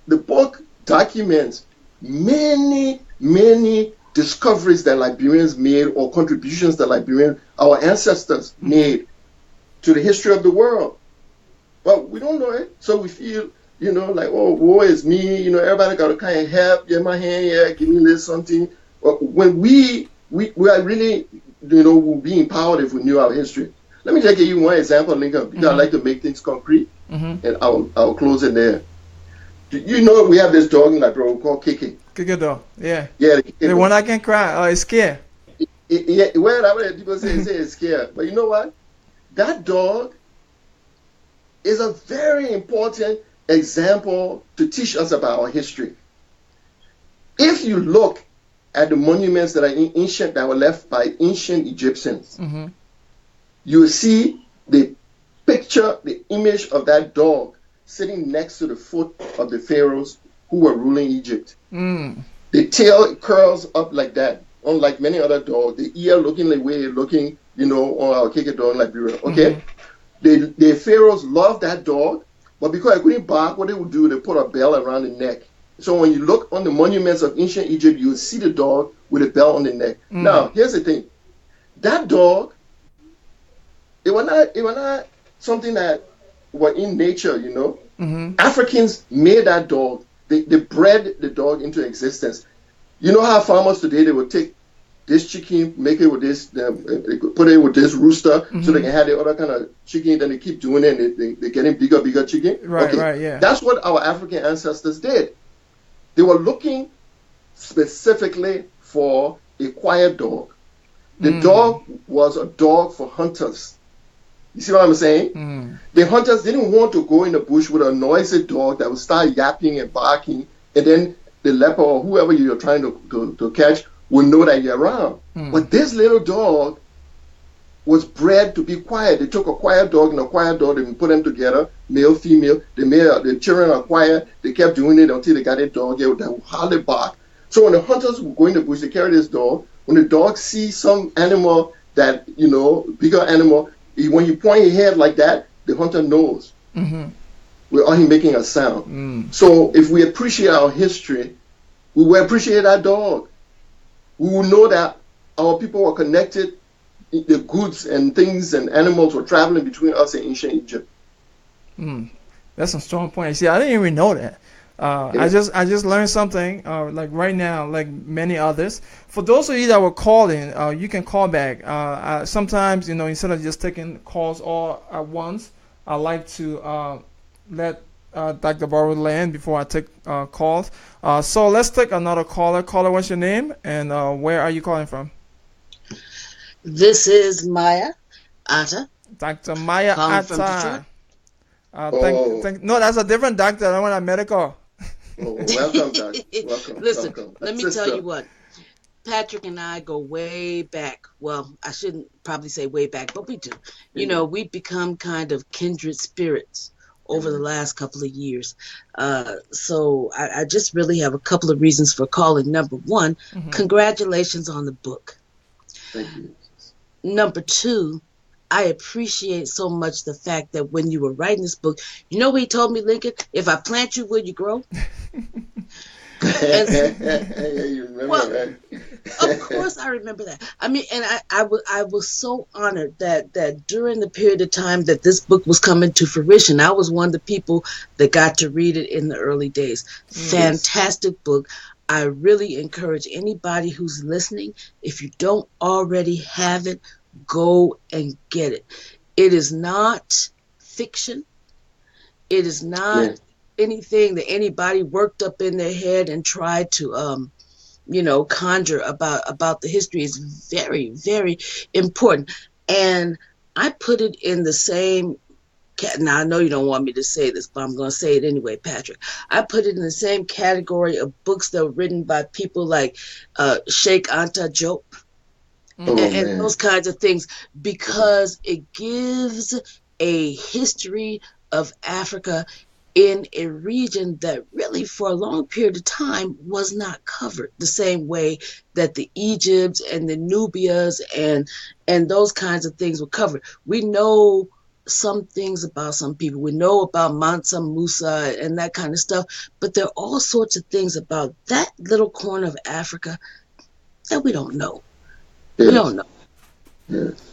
The book documents many, many discoveries that Liberians made or contributions that our ancestors made to the history of the world. But we don't know it, so we feel like, oh, woe is me. Everybody got to kind of help. Get my hand, yeah, give me a little something. When we are really, we'll be empowered if we knew our history. Let me just give you one example, Lincoln, because I like to make things concrete, and I'll close it there. We have this dog in Liberia called Kiki. Kiki dog, yeah. Yeah, the one I can cry. Oh, it's scared. Yeah, well, people say it's scared, but you know what? That dog is a very important example to teach us about our history. If you look at the monuments that were left by ancient Egyptians, you will see the picture, the image of that dog sitting next to the foot of the pharaohs who were ruling Egypt. The tail curls up like that, unlike many other dogs. The ear looking the way looking, on our Kiki dog in Liberia. Okay? The pharaohs loved that dog, but because it couldn't bark, what they would do, they put a bell around the neck. So when you look on the monuments of ancient Egypt, you will see the dog with a bell on the neck. Now, here's the thing. That dog, it was not something that was in nature, Africans made that dog. They bred the dog into existence. You know how farmers today, they would take this chicken, make it with this, put it with this rooster, so they can have the other kind of chicken, then they keep doing it, and they're getting bigger chicken. Right, yeah. That's what our African ancestors did. They were looking specifically for a quiet dog. The dog was a dog for hunters. You see what I'm saying? The hunters didn't want to go in the bush with a noisy dog that would start yapping and barking, and then the leopard or whoever you're trying to catch will know that you're around. But this little dog was bred to be quiet. They took a quiet dog and a quiet dog, they put them together, male, female. They made the children are quiet. They kept doing it until they got a dog that would hardly bark. So when the hunters would go in the bush, they carry this dog. When the dog sees some animal that, bigger animal, when you point your head like that, the hunter knows. We're only making a sound. So if we appreciate our history, we will appreciate that dog. We will know that our people were connected. The goods and things and animals were traveling between us and ancient Egypt. That's some strong points. See, I didn't even know that. I just learned something. Like right now, like many others. For those of you that were calling, you can call back. Sometimes, instead of just taking calls all at once, I like to let Dr. Burrowes land before I take calls. So let's take another caller. Caller, what's your name and where are you calling from? This is Maya Atta. Dr. Maya Atta. Thank no, that's a different doctor. I don't want a medical. Welcome, Doctor. Welcome. Listen, welcome. Let me tell you what. Patrick and I go way back. Well, I shouldn't probably say way back, but we do. We've become kind of kindred spirits over the last couple of years. So I just really have a couple of reasons for calling. Number one, congratulations on the book. Thank you. Number two, I appreciate so much the fact that when you were writing this book, what he told me, Lincoln? If I plant you, will you grow? You remember that? Of course I remember that. I mean, and I was so honored that during the period of time that this book was coming to fruition, I was one of the people that got to read it in the early days. Fantastic book. I really encourage anybody who's listening, if you don't already have it, go and get it. It is not fiction. It is not anything that anybody worked up in their head and tried to, conjure about the history. Is very, very important. And I put it in the same. Now, I know you don't want me to say this, but I'm going to say it anyway, Patrick. I put it in the same category of books that were written by people like Sheikh Anta Diop and those kinds of things, because it gives a history of Africa in a region that really for a long period of time was not covered the same way that the Egypts and the Nubias and those kinds of things were covered. We know some things about some people. We know about Mansa Musa and that kind of stuff, but there are all sorts of things about that little corner of Africa that we don't know. Yes. We don't know. Yes.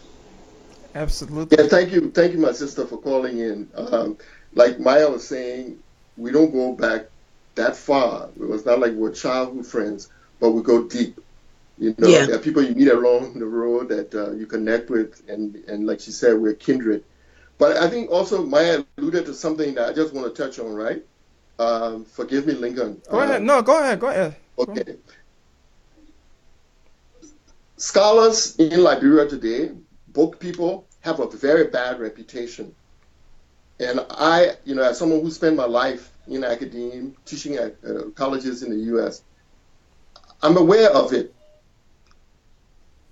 Absolutely. Yeah, thank you, my sister, for calling in. Like Maya was saying, we don't go back that far. It was not like we're childhood friends, but we go deep. You know, Yeah. there are people you meet along the road that you connect with, and like she said, we're kindred. But I think also Maya alluded to something that I just want to touch on, right? Forgive me, Lincoln. Go ahead. No, go ahead. Okay. Scholars in Liberia today, book people, have a very bad reputation. And I, as someone who spent my life in academia, teaching at colleges in the U.S., I'm aware of it.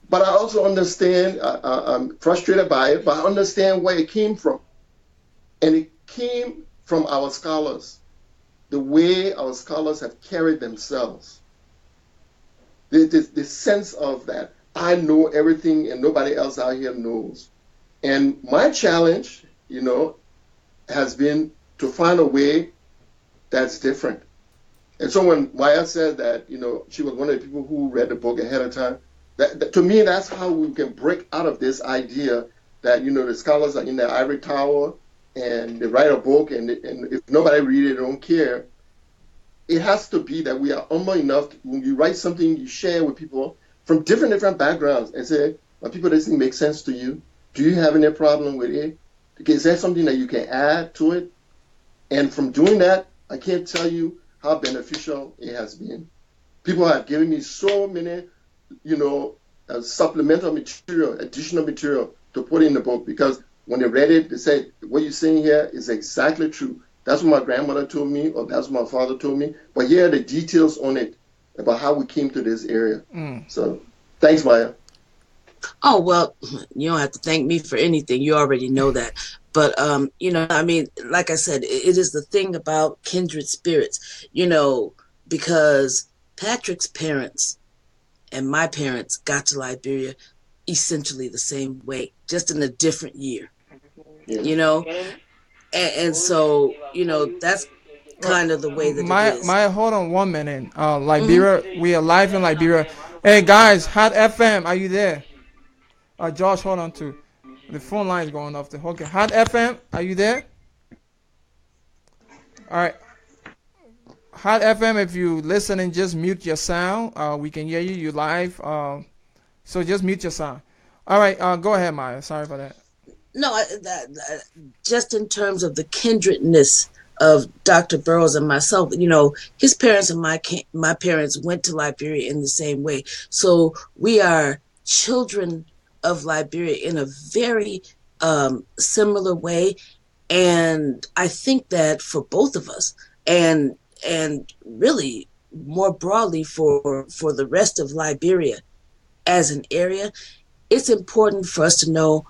But I also understand, I'm frustrated by it, but I understand where it came from. And it came from our scholars, the way our scholars have carried themselves. The sense of that, I know everything and nobody else out here knows. And my challenge, has been to find a way that's different. And so when Maya said that, she was one of the people who read the book ahead of time, that to me, that's how we can break out of this idea that, the scholars are in their ivory tower and they write a book and if nobody read it, they don't care. It has to be that we are humble enough when you write something, you share with people from different backgrounds and say, people, this thing makes sense to you. Do you have any problem with it? Is there something that you can add to it? And from doing that, I can't tell you how beneficial it has been. People have given me so many, supplemental material, additional material to put in the book because when they read it, they said, what you're saying here is exactly true. That's what my grandmother told me, or that's what my father told me. But here are the details on it about how we came to this area. So, thanks, Maya. Oh, well, you don't have to thank me for anything. You already know that. But, like I said, it is the thing about kindred spirits, because Patrick's parents and my parents got to Liberia essentially the same way, just in a different year, And so, that's kind of the way that it is. Maya, hold on 1 minute. Liberia, we are live in Liberia. Hey, guys, Hot FM, are you there? Josh, hold on too. The phone line is going off the hook. Hot FM, are you there? All right. Hot FM, if you listening, just mute your sound. We can hear you. You live. So just mute your sound. All right. Go ahead, Maya. Sorry for that. No, just in terms of the kindredness of Dr. Burrowes and myself, his parents and my parents went to Liberia in the same way. So we are children of Liberia in a very similar way. And I think that for both of us and really more broadly for the rest of Liberia as an area, it's important for us to know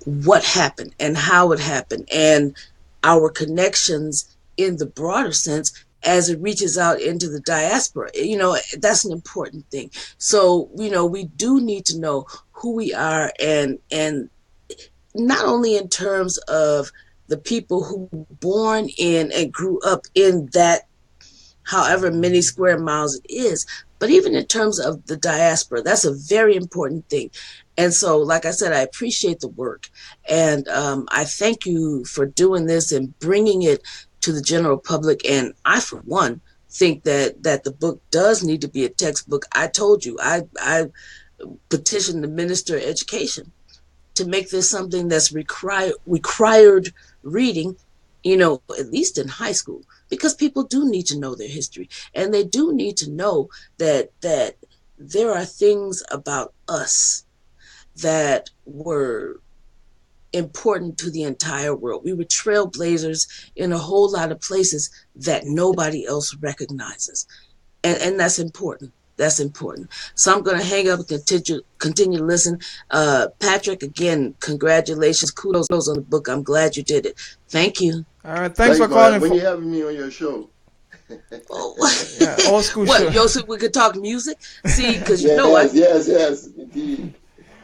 what happened and how it happened and our connections in the broader sense as it reaches out into the diaspora. That's an important thing. So, we do need to know who we are and not only in terms of the people who were born in and grew up in that however many square miles it is, but even in terms of the diaspora. That's a very important thing. And so, like I said, I appreciate the work. And I thank you for doing this and bringing it to the general public. And I, for one, think that the book does need to be a textbook. I told you, I petitioned the Minister of Education to make this something that's required reading, at least in high school, because people do need to know their history. And they do need to know that there are things about us that were important to the entire world. We were trailblazers in a whole lot of places that nobody else recognizes. And that's important. That's important. So I'm going to hang up and continue to listen. Patrick, again, congratulations. Kudos on the book. I'm glad you did it. Thank you. All right. Thanks for calling. When you having me on your show? Oh. Old school what, show. So we could talk music? See, because Yes, indeed.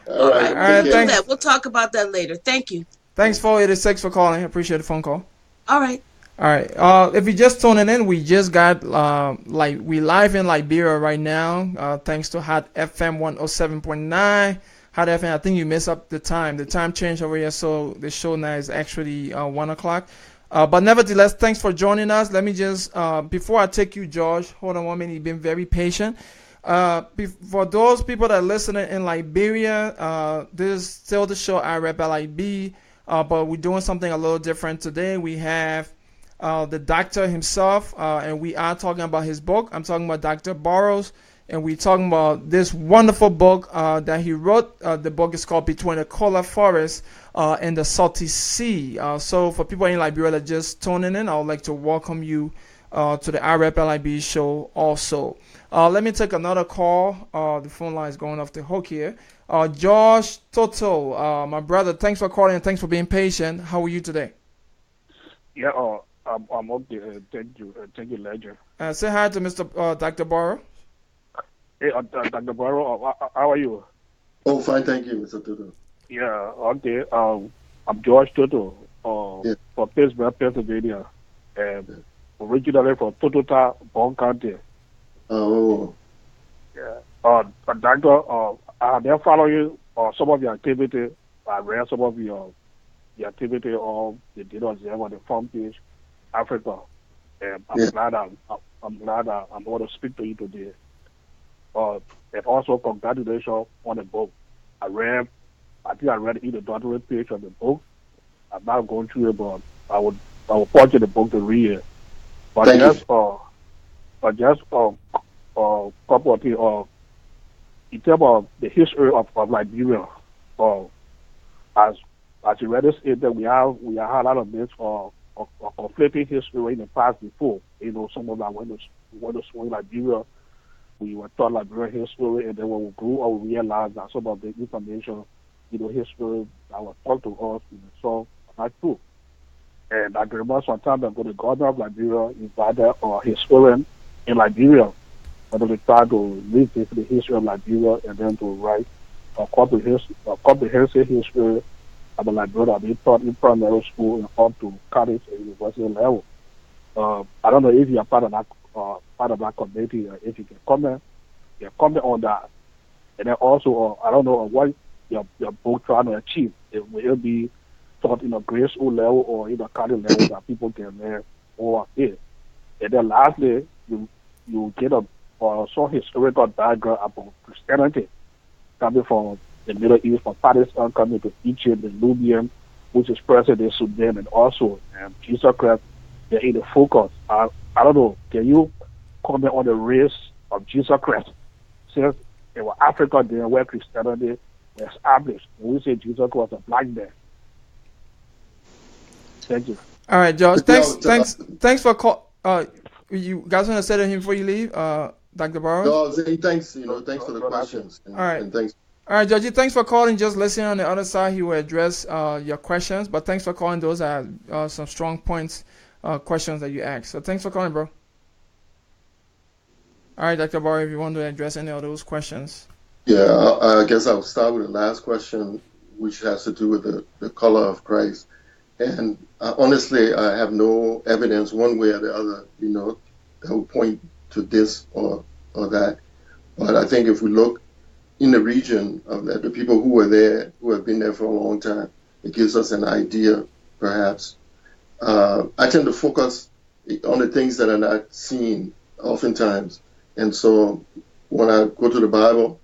All right. Thanks. We'll talk about that later. Thank you. Thanks, 486 for calling. I appreciate the phone call. All right. If you're just tuning in, we just got we live in Liberia right now. Thanks to Hot FM 107.9. Hot FM. I think you messed up the time. The time changed over here, so the show now is actually 1 o'clock. But nevertheless, thanks for joining us. Let me just, before I take you, George, hold on 1 minute. You've been very patient. For those people that are listening in Liberia, this is still the show I Rep LIB, but we're doing something a little different today. We have the doctor himself, and we are talking about his book. I'm talking about Dr. Burrowes, and we're talking about this wonderful book that he wrote. The book is called Between the Cola Forest and the Salty Sea. So for people in Liberia that just tuning in, I would like to welcome you to the I Rep LIB show also. Let me take another call. The phone line is going off the hook here. George Toto, my brother, thanks for calling and thanks for being patient. How are you today? Yeah, I'm okay. Thank you, Ledger. Say hi to Mr. Dr. Burrow. Hey, Dr. Burrow, how are you? Oh, fine, thank you, Mr. Tutu. Yeah, okay. I'm George Toto from Pittsburgh, Pennsylvania, and originally from Totota, Bond County. Oh. Yeah. Doctor, I have been following some of your activity. I read some of your the activity of the data observe on the front page, Africa. And I'm glad I'm going to speak to you today. And also congratulations on the book. I think I read the doctorate page of the book. I'm not going through it, but I will purchase the book to read it. But just couple of things. In terms of the history of Liberia, as you read this, that we have a lot of myths of conflicting history in the past before. You know, some of that when to swing Liberia, we were taught Liberian history, and then when we grew up, we realized that some of the information, history that was taught to us, so not true. And I remember some time ago, the governor of Liberia invited a historian in Liberia, and they tried to revisit the history of Liberia and then to write a comprehensive history of the Liberia that they taught in primary school and up to college and university level. I don't know if you are part of that committee, if you can comment on that. And then also, I don't know what your book trying to achieve. It will be taught in a grade school level or in a college level that people can learn over it. And then lastly, you get some historical background about Christianity coming from the Middle East, from Pakistan, coming to Egypt, the Liberian, which is present in Sudan, and also Jesus Christ. They're in the focus. I don't know. Can you comment on the race of Jesus Christ? Since it was Africa there where Christianity was established, when we say Jesus was a black man. Thank you. All right, George. Thanks for call. You guys want to say to him before you leave, Dr. Burrowes? No, I was saying thanks for the questions. All right. And thanks. All right, Georgie, thanks for calling. Just listen on the other side. He will address your questions. But thanks for calling. Those are some strong points, questions that you asked. So thanks for calling, bro. All right, Dr. Burrowes, if you want to address any of those questions. Yeah, I guess I'll start with the last question, which has to do with the color of Christ. And honestly, I have no evidence one way or the other, that will point to this or that. But I think if we look in the region of that, the people who were there, who have been there for a long time, it gives us an idea, perhaps. I tend to focus on the things that are not seen oftentimes. And so when I go to the Bible,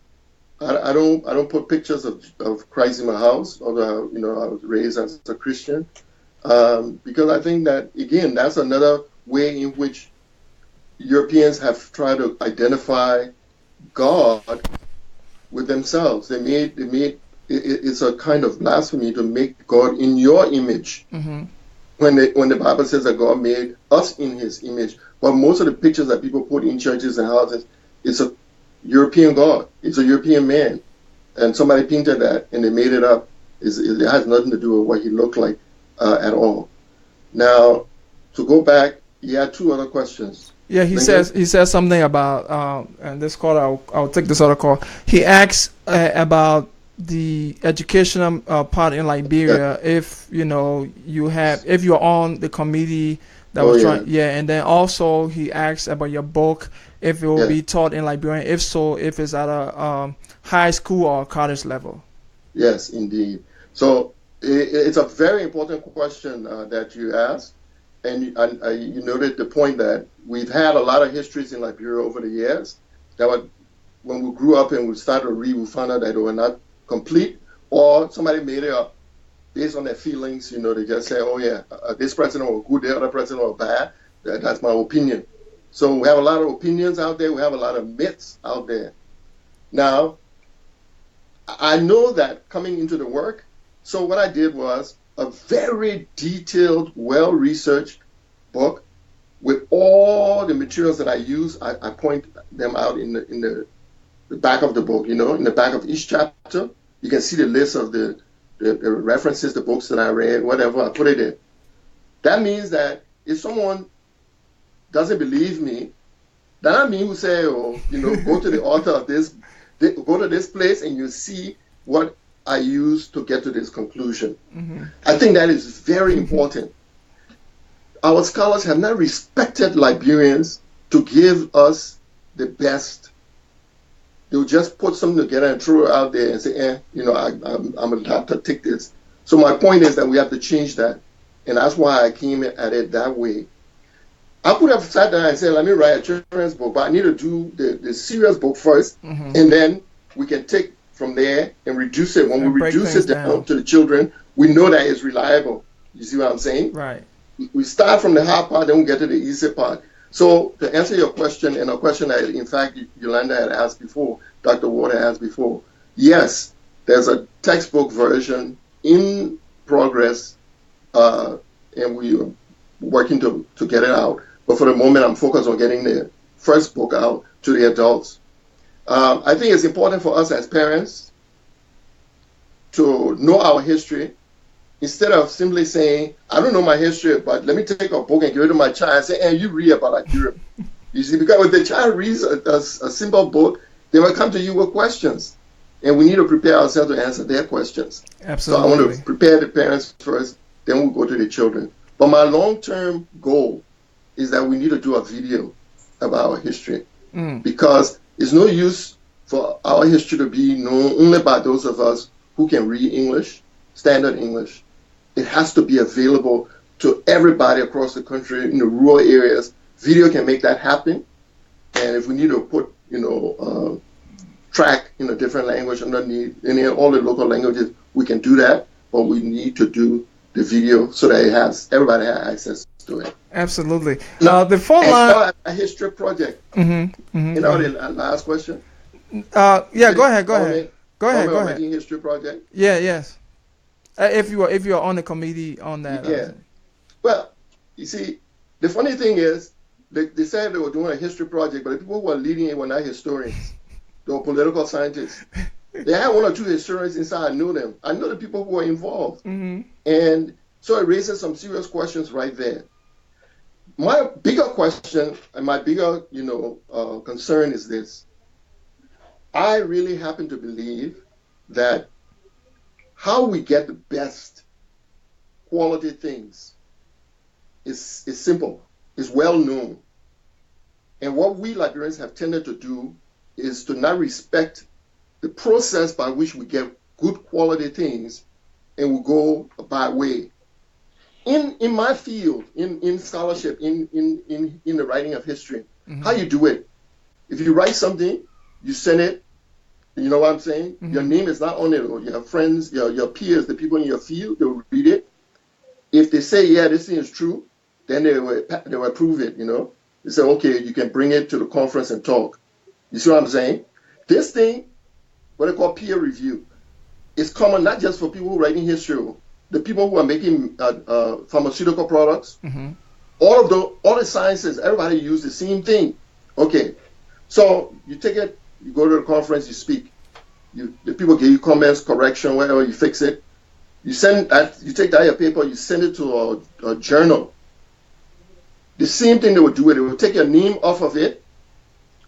I don't put pictures of Christ in my house, although I was raised as a Christian, because I think that, again, that's another way in which Europeans have tried to identify God with themselves. They made it's a kind of blasphemy to make God in your image. Mm-hmm. When the Bible says that God made us in His image, but most of the pictures that people put in churches and houses, it's a European God. It's a European man, and somebody painted that and they made it up. It has nothing to do with what he looked like at all. Now, to go back, he had two other questions. Yeah, he says something about and this call I'll take this other call. He asks about the educational part in Liberia. Yeah. If if you're on the committee that was trying, and then also he asks about your book, if it will be taught in Liberian. If so, if it's at a high school or college level. Yes, indeed. So it's a very important question that you asked, you noted the point that we've had a lot of histories in Liberia over the years that were, when we grew up and we started to read, we found out that they were not complete, or somebody made it up based on their feelings. They just say, oh yeah, this president was good, the other president was bad. That's my opinion. So we have a lot of opinions out there. We have a lot of myths out there. Now, I know that coming into the work, so what I did was a very detailed, well-researched book with all the materials that I use. I point them out in the back of the book. In the back of each chapter, you can see the list of the references, the books that I read, whatever. I put it in. That means that if someone doesn't believe me, then I mean who say, go to the author of this, go to this place, and you see what I used to get to this conclusion. Mm-hmm. I think that is very important. Our scholars have not respected Liberians to give us the best. They'll just put something together and throw it out there and say, I'm going to have to take this. So my point is that we have to change that. And that's why I came at it that way. I could have sat down and said, let me write a children's book, but I need to do the serious book first, mm-hmm. and then we can take from there and reduce it. When we reduce it down to the children, we know that it's reliable. You see what I'm saying? Right. We start from the hard part, then we get to the easy part. So to answer your question, and a question that, in fact, Yolanda had asked before, Dr. Ward had asked before, yes, there's a textbook version in progress, and we are working to get it out. But for the moment, I'm focused on getting the first book out to the adults. I think it's important for us as parents to know our history instead of simply saying, I don't know my history, but let me take a book and give it to my child and say, hey, you read about Liberia. You see, because if the child reads a simple book, they will come to you with questions. And we need to prepare ourselves to answer their questions. Absolutely. So I want to prepare the parents first, then we'll go to the children. But my long-term goal is that we need to do a video about our history. Because it's no use for our history to be known only by those of us who can read English, standard English. It has to be available to everybody across the country in the rural areas. Video can make that happen. And if we need to put, track in a different language underneath, in all the local languages, we can do that. But we need to do the video so that everybody has access to it. Absolutely. Now, the phone line. A history project. Mm-hmm. The last question. Yeah, go ahead. Go ahead. History project. Yeah, yes. If you are on the committee on that. Yeah. Well, you see, the funny thing is, they said they were doing a history project, but the people who were leading it were not historians. They were political scientists. They had one or two historians inside. I knew them. I know the people who were involved. Mm-hmm. And so it raises some serious questions right there. My bigger question and my bigger, concern is this. I really happen to believe that how we get the best quality things is simple, is well known. And what we Liberians have tended to do is to not respect the process by which we get good quality things, and we go by way. In my field, in scholarship, in the writing of history, mm-hmm. how you do it. If you write something, you send it, you know what I'm saying? Mm-hmm. Your name is not on it, or your friends, your peers, the people in your field, they will read it. If they say, yeah, this thing is true, then they will approve it, They say, okay, you can bring it to the conference and talk. You see what I'm saying? This thing, what they call peer review, is common not just for people who are writing history, the people who are making pharmaceutical products, mm-hmm. all the sciences, everybody use the same thing. Okay, so you take it, you go to the conference, you speak. The people give you comments, correction, whatever, you fix it. You take that your paper, you send it to a journal. The same thing they would do it. They would take your name off of it.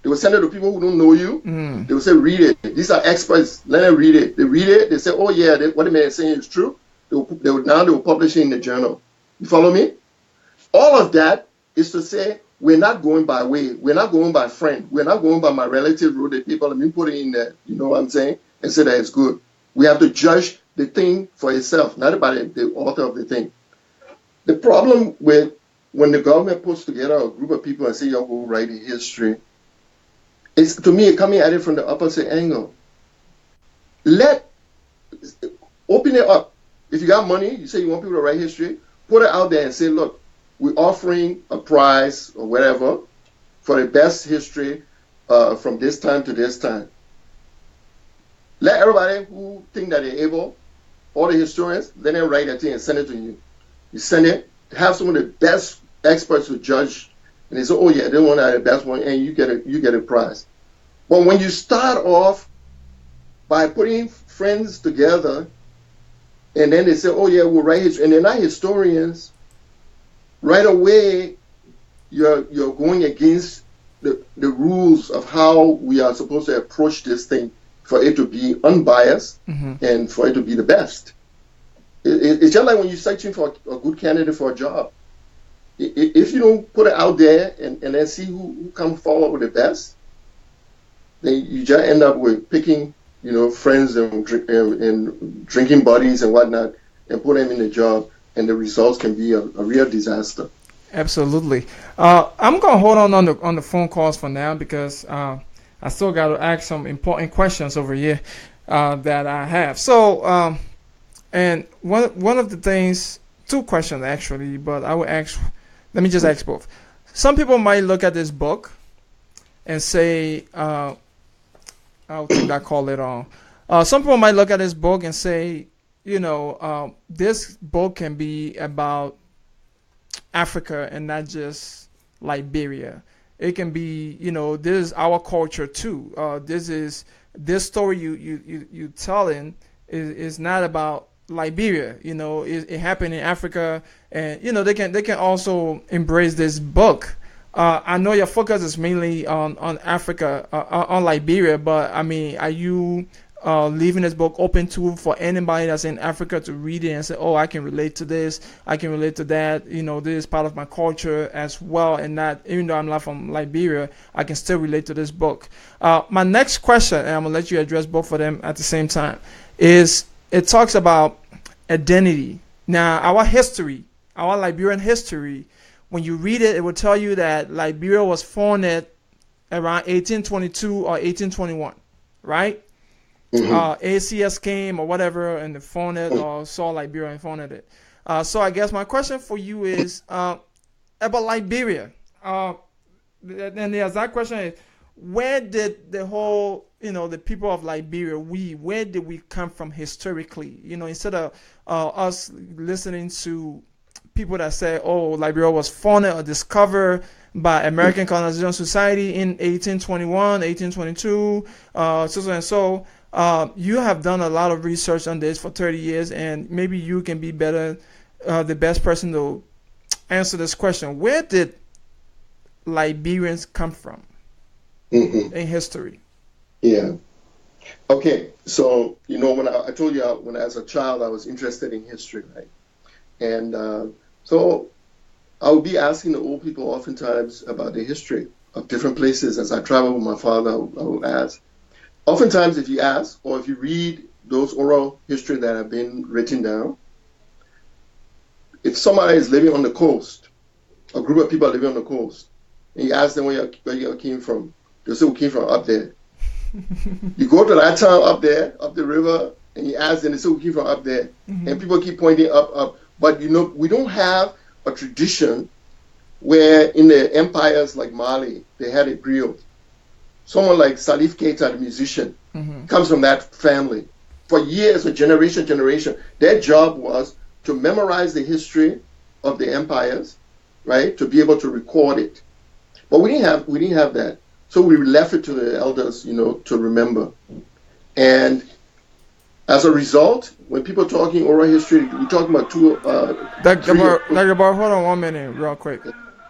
They will send it to people who don't know you. Mm. They will say, read it. These are experts. Let them read it. They read it. They say, oh, yeah, what the man is saying is true. They will publish it in the journal. You follow me? All of that is to say, we're not going by way. We're not going by friend. We're not going by my relative wrote the paper. Let me put it in there. You know what I'm saying? And say that it's good. We have to judge the thing for itself, not by the author of the thing. The problem with when the government puts together a group of people and say, y'all go write a history, it's, to me, coming at it from the opposite angle. Open it up. If you got money, you say you want people to write history, put it out there and say, look, we're offering a prize or whatever for the best history from this time to this time. Let everybody who think that they're able, all the historians, let them write that thing and send it to you. You send it, have some of the best experts to judge, and they say, oh yeah, they want the best one, and you get a prize. But when you start off by putting friends together, and then they say, oh yeah, we'll write history, and they're not historians, right away you're going against the rules of how we are supposed to approach this thing for it to be unbiased and for it to be the best. It's just like when you're searching for a good candidate for a job. If you don't put it out there and then see who comes forward with the best, then you just end up with picking, friends and drinking buddies and whatnot, and put them in the job, and the results can be a real disaster. Absolutely. I'm gonna hold on the phone calls for now because I still got to ask some important questions over here that I have. So, and one of the things, two questions actually, but I will ask. Let me just ask both. Some people might look at this book and say, I think I call it on. Some people might look at this book and say, this book can be about Africa and not just Liberia. It can be, this is our culture too. This story you telling is not about Liberia. It happened in Africa, and they can also embrace this book. I know your focus is mainly on Africa, on Liberia, but I mean, are you leaving this book open for anybody that's in Africa to read it and say, oh, I can relate to this, I can relate to that, this is part of my culture as well, and not, even though I'm not from Liberia, I can still relate to this book. My next question, and I'm going to let you address both of them at the same time, is it talks about identity. Now, our history, our Liberian history, when you read it, it will tell you that Liberia was founded around 1822 or 1821, right? ACS came or whatever and they founded or saw Liberia and founded it. So I guess my question for you is about Liberia. And the exact question is, where did the whole, the people of Liberia, where did we come from historically? Instead of us listening to people that say, oh, Liberia was founded or discovered by American Colonization Society in 1821, 1822, so and so. You have done a lot of research on this for 30 years, and maybe you can be the best person to answer this question. Where did Liberians come from in history? Yeah. Okay. So, when I told you when as a child I was interested in history, right? And so I would be asking the old people oftentimes about the history of different places. As I travel with my father, I would ask. Oftentimes, if you ask or if you read those oral history that have been written down, if somebody is living on the coast, a group of people are living on the coast, and you ask them where you came from, they'll say, we came from up there. You go to that town up there, up the river, and you ask them, they say, we came from up there. And people keep pointing up. But, we don't have a tradition where in the empires like Mali, they had a griot. Someone like Salif Keita, the musician, comes from that family. For years, a generation, their job was to memorize the history of the empires, right? To be able to record it. But we didn't have that. So we left it to the elders, to remember. And as a result, when people are talking oral history, we're talking about Dr. Bar, hold on 1 minute, real quick.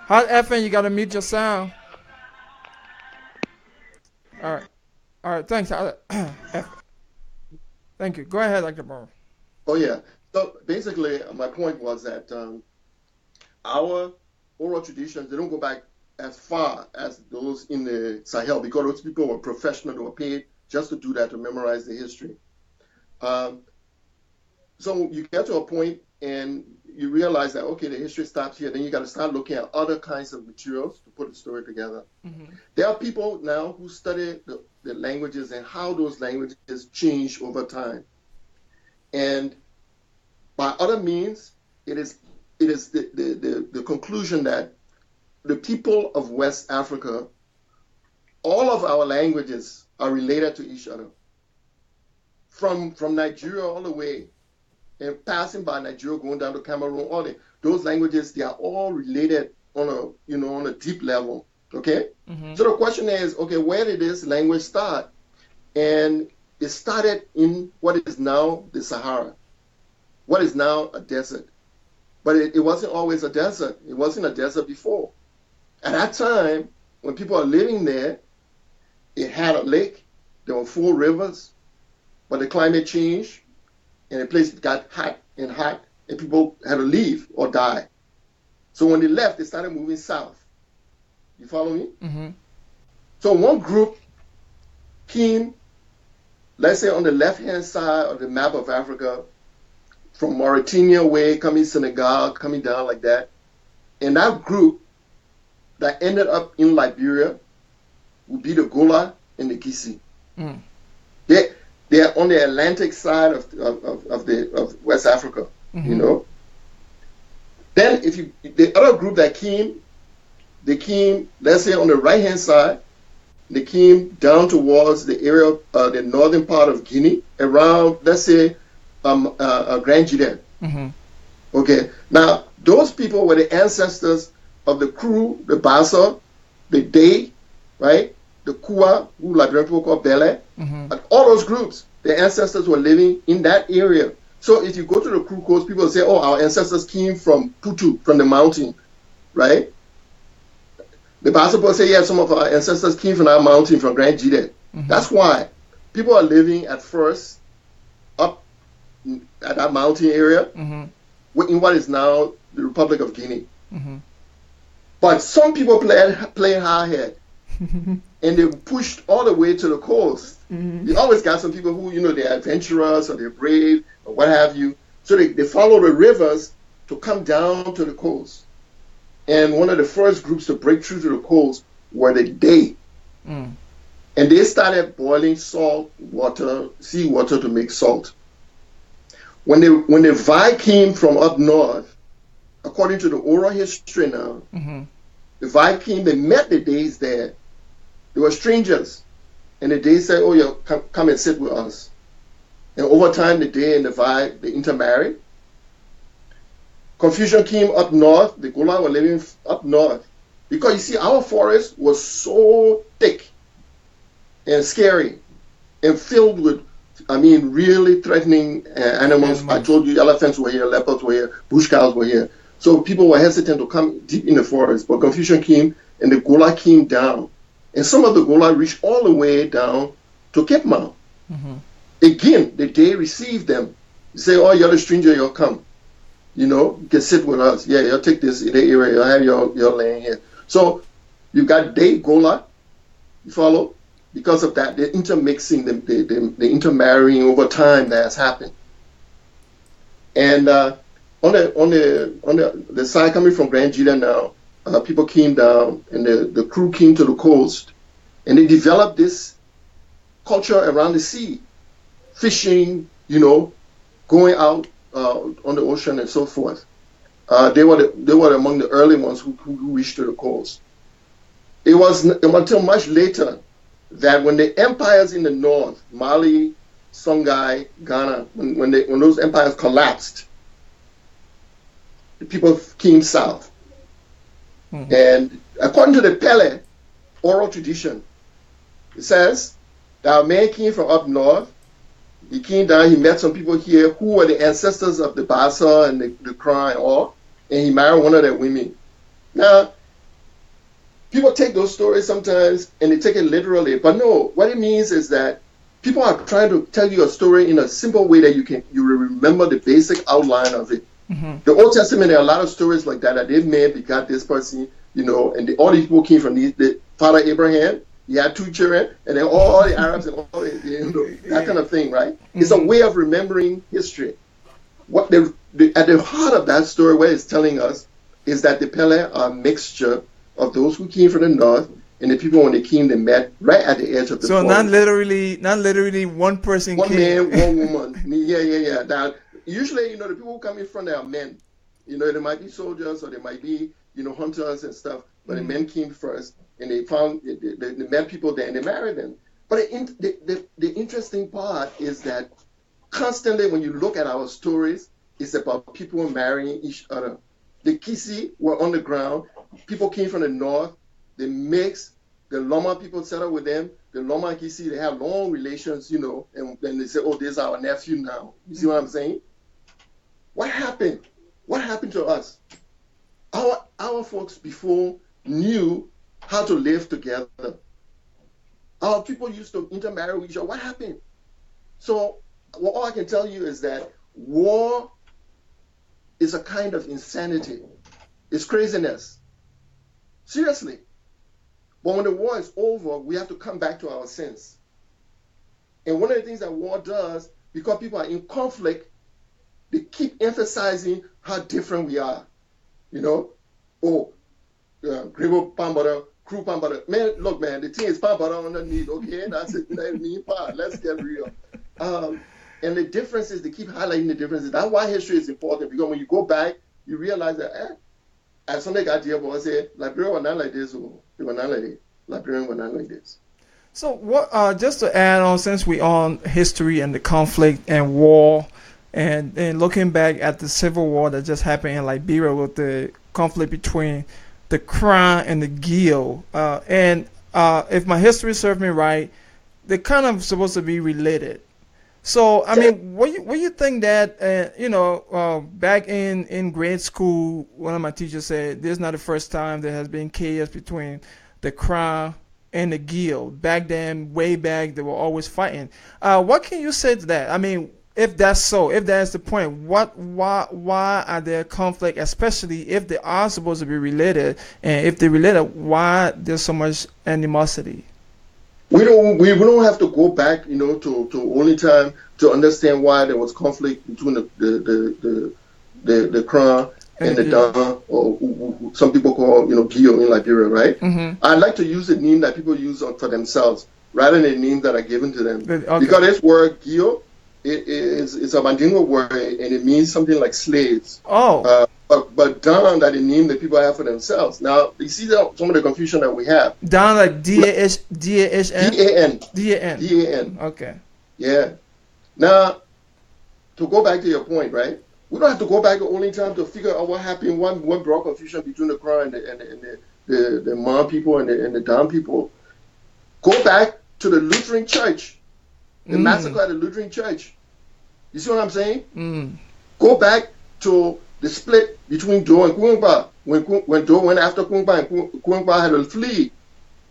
Hot FN, you got to mute your sound. All right, thanks. Thank you. Go ahead, Dr. Burrowes. Oh, yeah. So basically, my point was that our oral traditions, they don't go back as far as those in the Sahel, because those people were professional, they were paid just to do that, to memorize the history. So you get to a point and, you realize that, okay, the history stops here. Then you got to start looking at other kinds of materials to put the story together. Mm-hmm. There are people now who study the languages and how those languages change over time. And by other means, it is the conclusion that the people of West Africa, all of our languages are related to each other. From Nigeria all the way, and passing by Nigeria, going down to Cameroon, those languages, they are all related on a deep level. Okay? Mm-hmm. So the question is, okay, where did this language start? And it started in what is now the Sahara, what is now a desert. But it wasn't always a desert. It wasn't a desert before. At that time, when people are living there, it had a lake, there were 4 rivers, but the climate changed, and the place got hot, and people had to leave or die. So when they left, they started moving south. You follow me? Mm-hmm. So one group came, let's say on the left-hand side of the map of Africa, from Mauritania way, coming Senegal, coming down like that. And that group that ended up in Liberia would be the Gola and the Gisi. Mm. They are on the Atlantic side of West Africa, Mm-hmm. you know. Then the other group that came, they came, let's say on the right-hand side, they came down towards the area of the northern part of Guinea, around, let's say, Grand Giden. Mm-hmm. Okay, now those people were the ancestors of the Kru, the Bassa, the Dey, right? The Kua, who Liberian people call Bele, Mm-hmm. and all those groups, the ancestors were living in that area. So if you go to the Kru coast, people say, oh, our ancestors came from Putu, from the mountain, right? The Bassa people say, yeah, some of our ancestors came from that mountain, from Grand Giden. Mm-hmm. That's why people are living at first up at that mountain area, Mm-hmm. in what is now the Republic of Guinea. Mm-hmm. But some people play hardhead, and they pushed all the way to the coast. Mm-hmm. You always got some people who, they're adventurous or they're brave or what have you. So they follow the rivers to come down to the coast. And one of the first groups to break through to the coast were the Dey. Mm. And they started boiling salt water, seawater to make salt. When the Vi came from up north, according to the oral history now, Mm-hmm. the Vi came, they met the Deys there. They were strangers. And the Dey said, oh, yeah, come and sit with us. And over time, the Dey and the Vi, they intermarried. Confusion came up north. The Gola were living up north. Because, you see, our forest was so thick and scary and filled with, really threatening animals. I told you elephants were here, leopards were here, bush cows were here. So people were hesitant to come deep in the forest. But confusion came, and the Gola came down. And some of the Gola reached all the way down to Cape Mount. Mm-hmm. Again, the Dey received them. They say, oh, you're the stranger, you'll come. You can sit with us. Yeah, you'll take this area, you'll have your land here. So you've got Dey Gola, you follow? Because of that, the intermixing, the intermarrying over time that has happened. And on the side coming from Grand Giden now, people came down, and the crew came to the coast, and they developed this culture around the sea, fishing, going out on the ocean and so forth. They were among the early ones who reached to the coast. It was until much later that when the empires in the north, Mali, Songhai, Ghana, when those empires collapsed, the people came south. Mm-hmm. And according to the Pele oral tradition, it says that a man came from up north. He came down, he met some people here who were the ancestors of the Bassa and the Kra and all, and he married one of their women. Now, people take those stories sometimes and they take it literally, but no, what it means is that people are trying to tell you a story in a simple way that you remember the basic outline of it. Mm-hmm. The Old Testament, there are a lot of stories like that they've made, begot this person, and all these people came from the father Abraham. He had 2 children, and then all the Arabs and all that kind of thing, right? Mm-hmm. It's a way of remembering history. what at the heart of that story, what it's telling us is that the Pele are a mixture of those who came from the north and the people when they came, they met right at the edge of the So forest. not literally one person One came. man, one woman. Yeah. Now, usually, the people who come in front are men. They might be soldiers or they might be, hunters and stuff. But the men came first, and they found they met people there and they married them. But the interesting part is that constantly, when you look at our stories, it's about people marrying each other. The Kisi were on the ground. People came from the north. They mixed. The Loma people settled with them. The Loma and Kisi, they have long relations, and then they say, oh, this is our nephew now. You see what I'm saying? What happened? What happened to us? Our folks before knew how to live together. Our people used to intermarry with each other. What happened? So all I can tell you is that war is a kind of insanity. It's craziness. Seriously. But when the war is over, we have to come back to our sense. And one of the things that war does, because people are in conflict, they keep emphasizing how different we are. Grebo Pambada, crew Pambada. Man, look, man, the thing is Pambada underneath, okay? That's it, that mean part. Let's get real. And the differences, they keep highlighting the differences. That's why history is important, because when you go back, you realize that, as somebody got here, I said, Liberian were not like this, or they were not like this. Liberian were not like this. So what? Just to add on, since we on history and the conflict and war, and looking back at the civil war that just happened in Liberia with the conflict between the Crown and the Gil, and if my history serves me right, they're kind of supposed to be related. So I mean, what you think that back in grade school, one of my teachers said this is not the first time there has been chaos between the Crown and the Gil. Back then, way back, they were always fighting. What can you say to that? I mean, if that's so, if that's the point, why are there conflict, especially if they are supposed to be related, and if they're related, why there's so much animosity? We don't have to go back, to only time to understand why there was conflict between the Crown and the Don, or some people call Gio in Liberia, right? Mm-hmm. I like to use the name that people use for themselves rather than names that are given to them, because this word Gio, it's a Mandingo word and it means something like slaves. Oh. But Don, that the name that people have for themselves. Now, you see some of the confusion that we have. Don, like D-A-H-N? D-A-N. D-A-N. D-A-N. Okay. Yeah. Now, to go back to your point, right? We don't have to go back only time to figure out what happened, what brought confusion between the Crown and the Mon people and the Don people. Go back to the Lutheran Church, the massacre at the Lutheran Church. You see what I'm saying? Go back to the split between Do and Kungba. When Do went after Kungba and Kungba had to flee.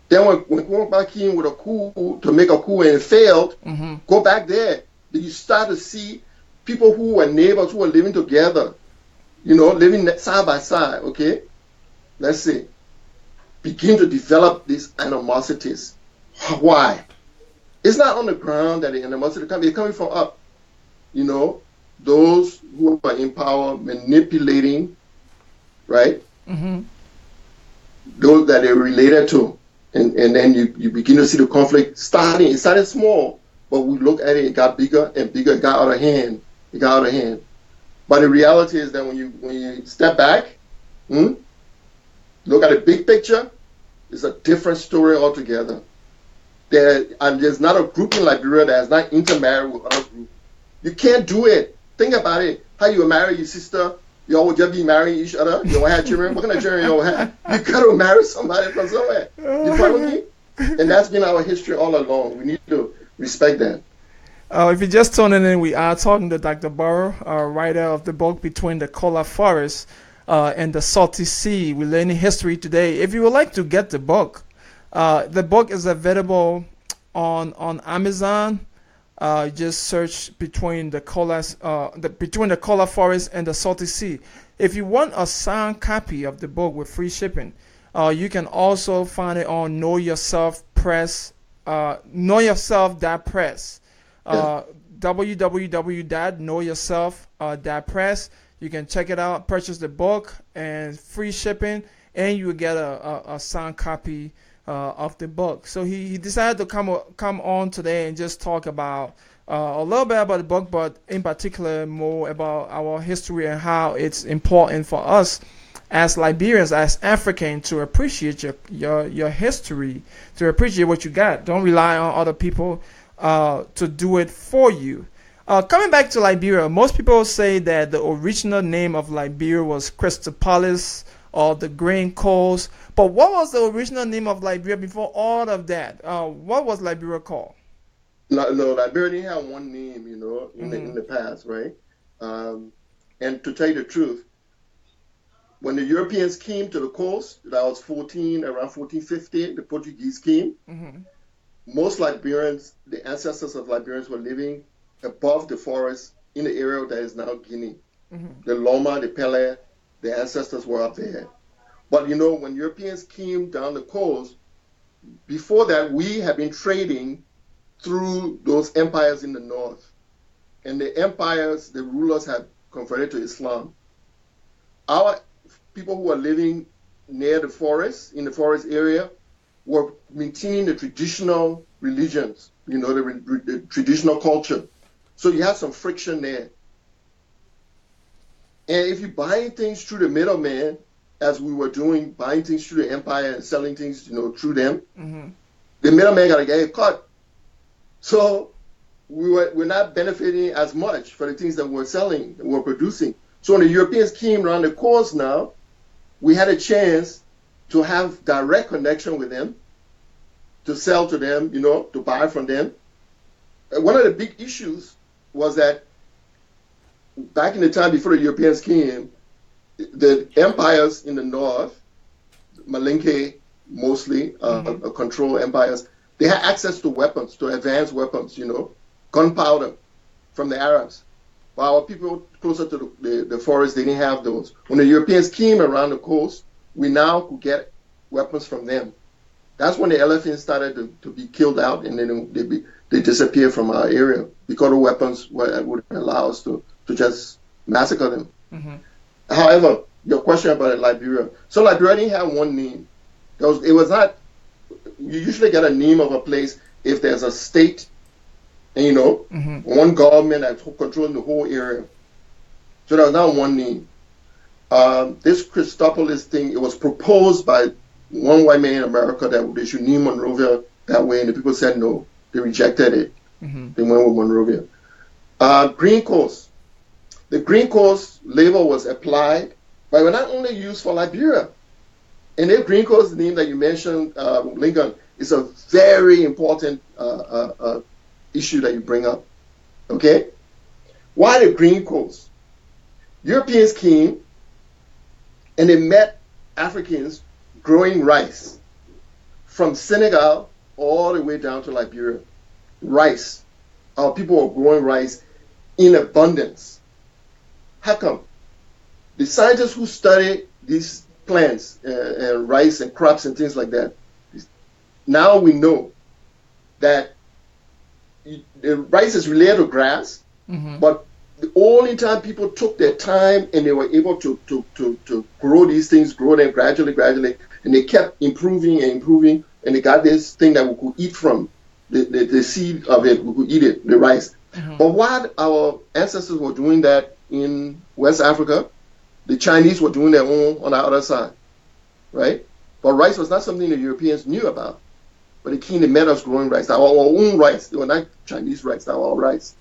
Then when Kungba came with a coup to make a coup and it failed, go back there. Then you start to see people who were neighbors, who were living together, living side by side, okay? Let's see. Begin to develop these animosities. Why? It's not on the ground that the animosity comes. It's coming from up. Those who are in power manipulating, right? Those that they're related to. And then you begin to see the conflict starting. It started small, but we look at it, it got bigger and bigger. It got out of hand. But the reality is that when you step back, look at the big picture, it's a different story altogether. There's not a group in Liberia that has not intermarried with other groups. You can't do it. Think about it. How you marry your sister, you all would just be marrying each other. You don't have children. What kind of children you don't have? You got to marry somebody from somewhere. You follow me? And that's been our history all along. We need to respect that. If you're just tuning in, we are talking to Dr. Burrowes, writer of the book Between the Kola Forest and the Salty Sea. We're learning history today. If you would like to get the book is available on Amazon. Just search Between the Kola Forest and the Salty Sea. If you want a signed copy of the book with free shipping, you can also find it on Know Yourself Press, knowyourself.press. www.knowyourself.press. You can check it out, purchase the book, and free shipping, and you will get a signed copy of the book. So he decided to come on today and just talk about a little bit about the book, but in particular more about our history and how it's important for us as Liberians, as Africans, to appreciate your history, to appreciate what you got. Don't rely on other people to do it for you. Coming back to Liberia, most people say that the original name of Liberia was Christopolis or the Grain Coast. But what was the original name of Liberia before all of that? What was Liberia called? No, Liberia didn't have one name, in the past, right? And to tell you the truth, when the Europeans came to the coast, that was around 1450, the Portuguese came. Most Liberians, the ancestors of Liberians, were living above the forest in the area that is now Guinea. The Loma, the Pele, the ancestors were up there. But when Europeans came down the coast, before that, we had been trading through those empires in the north. And the empires, the rulers had converted to Islam. Our people who were living near the forest, in the forest area, were maintaining the traditional religions, the traditional culture. So you have some friction there. And if you're buying things through the middleman, as we were doing, buying things through the empire and selling things, through them, the middleman got to get a cut. So we're not benefiting as much for the things that we're selling, that we're producing. So when the Europeans came around the coast now, we had a chance to have direct connection with them, to sell to them, to buy from them. One of the big issues was that back in the time before the Europeans came, the empires in the north, Malinke mostly, control empires, they had access to weapons, to advanced weapons, gunpowder from the Arabs. But our people closer to the forest, they didn't have those. When the Europeans came around the coast, we now could get weapons from them. That's when the elephants started to be killed out, and then they disappeared from our area because the weapons would allow us to just massacre them. However, your question about Liberia. So Liberia didn't have one name. It was not, you usually get a name of a place if there's a state, and one government that's controlling the whole area. So there was not one name. This Christopolis thing, it was proposed by one white man in America that they should name Monrovia that way, and the people said no. They rejected it. They went with Monrovia. Green Coast. The Green Coast label was applied, but it was not only used for Liberia. And the Green Coast name that you mentioned, Lincoln, is a very important issue that you bring up. Okay? Why the Green Coast? Europeans came and they met Africans growing rice from Senegal all the way down to Liberia. Rice. Our people were growing rice in abundance. How come? The scientists who study these plants, rice and crops and things like that, now we know that the rice is related to grass, but the only time people took their time and they were able to grow these things, grow them gradually, and they kept improving, and they got this thing that we could eat from, the seed of it, we could eat it, the rice. But while our ancestors were doing that in West Africa, the Chinese were doing their own on the other side, right? But rice was not something the Europeans knew about. But they came and met us growing rice. Our own rice. They were not Chinese rice, they were our rice.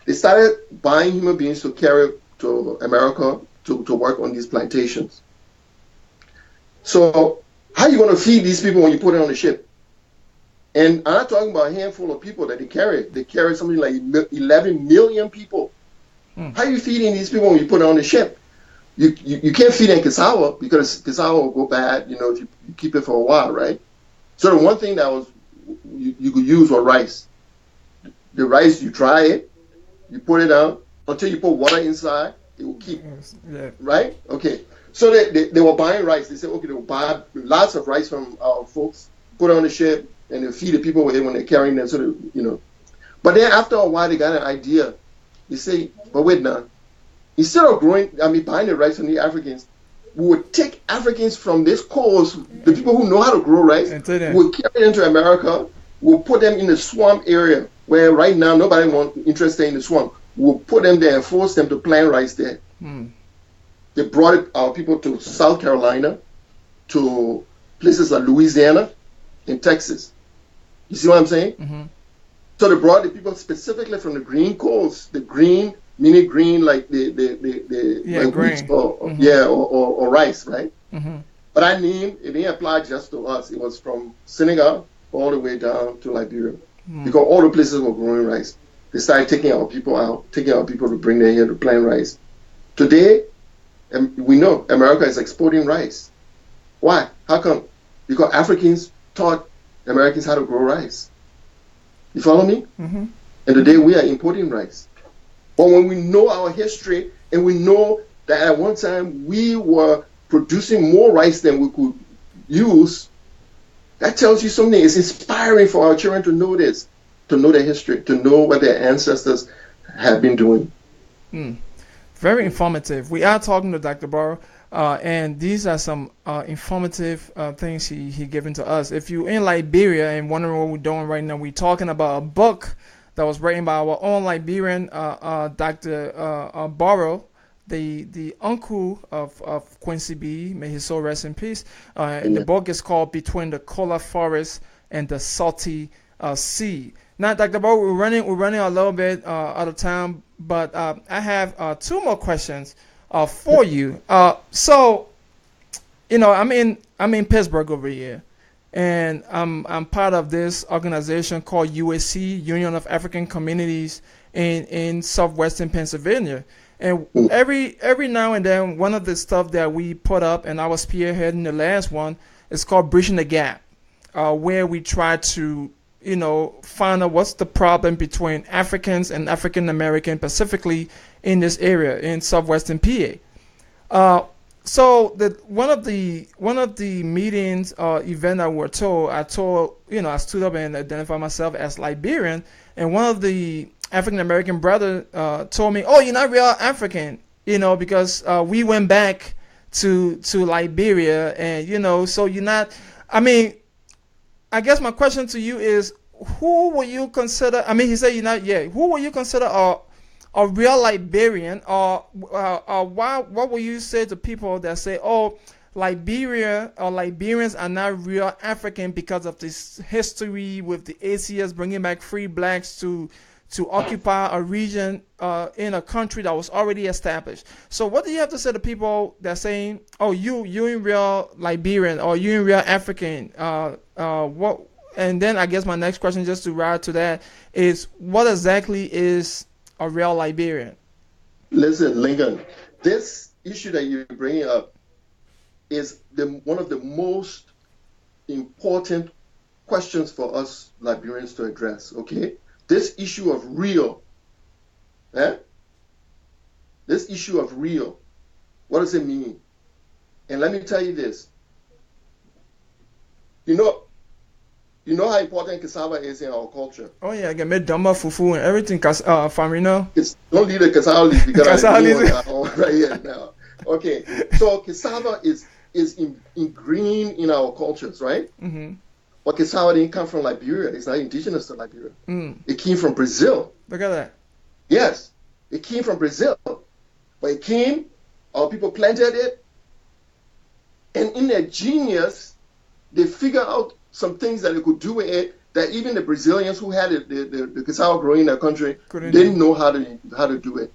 They started buying human beings to carry to America to work on these plantations. So how are you going to feed these people when you put it on the ship? And I'm not talking about a handful of people that they carry. They carry something like 11 million people. How are you feeding these people when you put it on the ship? You can't feed them cassava because cassava will go bad, if you keep it for a while, right? So the one thing that was you could use was rice. The rice, you dry it, you put it out until you put water inside, it will keep, right? Okay. So they were buying rice. They said, okay, they will buy lots of rice from our folks, put it on the ship, and they'll feed the people with it when they're carrying them. So But then after a while, they got an idea. They say, but wait now. Instead of buying the rice from the Africans, we would take Africans from this coast, the people who know how to grow rice, we'll carry them to America, we'll put them in the swamp area, where right now nobody interested in the swamp. We'll put them there and force them to plant rice there. They brought our people to South Carolina, to places like Louisiana and Texas. You see what I'm saying? So they brought the people specifically from the green coast, the green, meaning green like the like green. Wheat or rice, right? But it didn't apply just to us. It was from Senegal all the way down to Liberia, because all the places were growing rice. They started taking our people to bring them here to plant rice. Today, we know America is exporting rice. Why? How come? Because Africans taught Americans how to grow rice. You follow me? And today we are importing rice. But when we know our history and we know that at one time we were producing more rice than we could use, that tells you something. It's inspiring for our children to know this, to know their history, to know what their ancestors have been doing. Very informative. We are talking to Dr. Burrow, and these are some informative things he given to us. If you're in Liberia and wondering what we're doing right now, we're talking about a book that was written by our own Liberian Dr. Burrow, the uncle of Quincy B. May his soul rest in peace. And the book is called Between the Cola Forest and the Salty Sea. Now, Dr. Burrow, we're running a little bit out of time, but I have 2 more questions for you. So, I'm in Pittsburgh over here, and I'm part of this organization called UAC, Union of African Communities in southwestern Pennsylvania. And every now and then, one of the stuff that we put up, and I was spearheading the last one, is called Bridging the Gap, where we try to find out what's the problem between Africans and African American, specifically in this area in southwestern PA. So one of the meetings event I stood up and identified myself as Liberian, and one of the African American brother told me, "Oh, you're not real African, because we went back to Liberia, and so you're not." I guess my question to you is, who will you consider? He said you're not yet. Who will you consider a real Liberian, or what will you say to people that say, "Oh, Liberia or Liberians are not real African because of this history with the ACS bringing back free blacks to occupy a region in a country that was already established"? So what do you have to say to people that are saying, "Oh, you in real Liberian or you in real African"? What? And then I guess my next question, just to ride to that, is what exactly is a real Liberian? Listen, Lincoln, this issue that you're bringing up is one of the most important questions for us Liberians to address, okay? This issue of real, This issue of real, what does it mean? And let me tell you this. You know how important cassava is in our culture. Oh yeah, I can make damba, fufu, and everything. Farmino. Don't leave the cassava leaf because cassava leaf right here now. Okay, so cassava is ingrained in our cultures, right? But cassava didn't come from Liberia. It's not indigenous to Liberia. It came from Brazil. Look at that. Yes, it came from Brazil. But it came, our people planted it, and in their genius, they figured out some things that they could do with it that even the Brazilians who had the cassava growing in their country didn't know how to do it.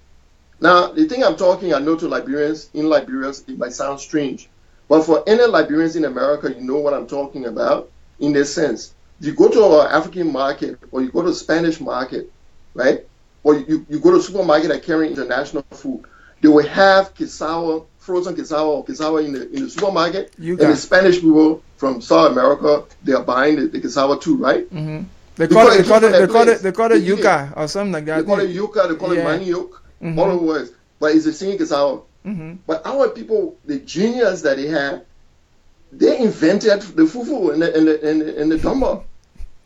Now, the thing I know to Liberians in Liberia, it might sound strange, but for any Liberians in America, you know what I'm talking about in this sense. You go to an African market or you go to a Spanish market, right? Or you go to a supermarket that carry international food. They will have cassava, frozen cassava or cassava in the supermarket. And the Spanish people from South America, they are buying the cassava too, right? They call it yuca or something like that. They call it yuca, they call it manioc, all the words. But it's the same cassava. But our people, the genius that they had, they invented the fufu and the damba.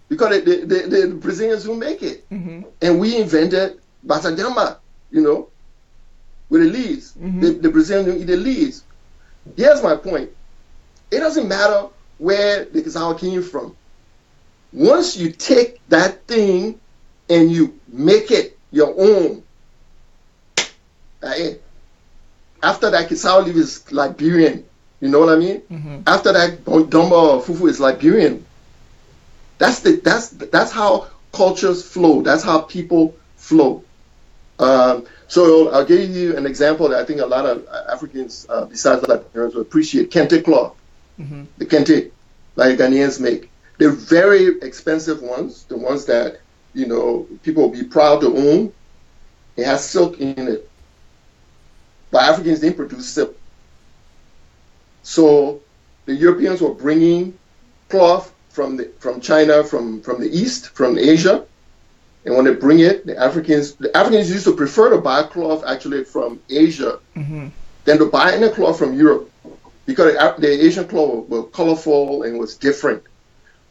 because the Brazilians who make it. Mm-hmm. And we invented batagamba, with the leaves. Mm-hmm. The Brazilians don't eat the leaves. Here's my point. It doesn't matter where the cassava came from. Once you take that thing and you make it your own, after that cassava leaf is Liberian. You know what I mean? Mm-hmm. After that domba or fufu is Liberian. That's how cultures flow. That's how people flow. So I'll give you an example that I think a lot of Africans, besides Liberians, will appreciate. Kente cloth. Mm-hmm. The kente, like Ghanaians make. They're very expensive ones, the ones that, people will be proud to own. It has silk in it. But Africans didn't produce silk. So the Europeans were bringing cloth from China, from the East, from Asia. And when they bring it, the Africans used to prefer to buy cloth actually from Asia Mm-hmm. than to buy any cloth from Europe, because the Asian cloth was colorful and was different.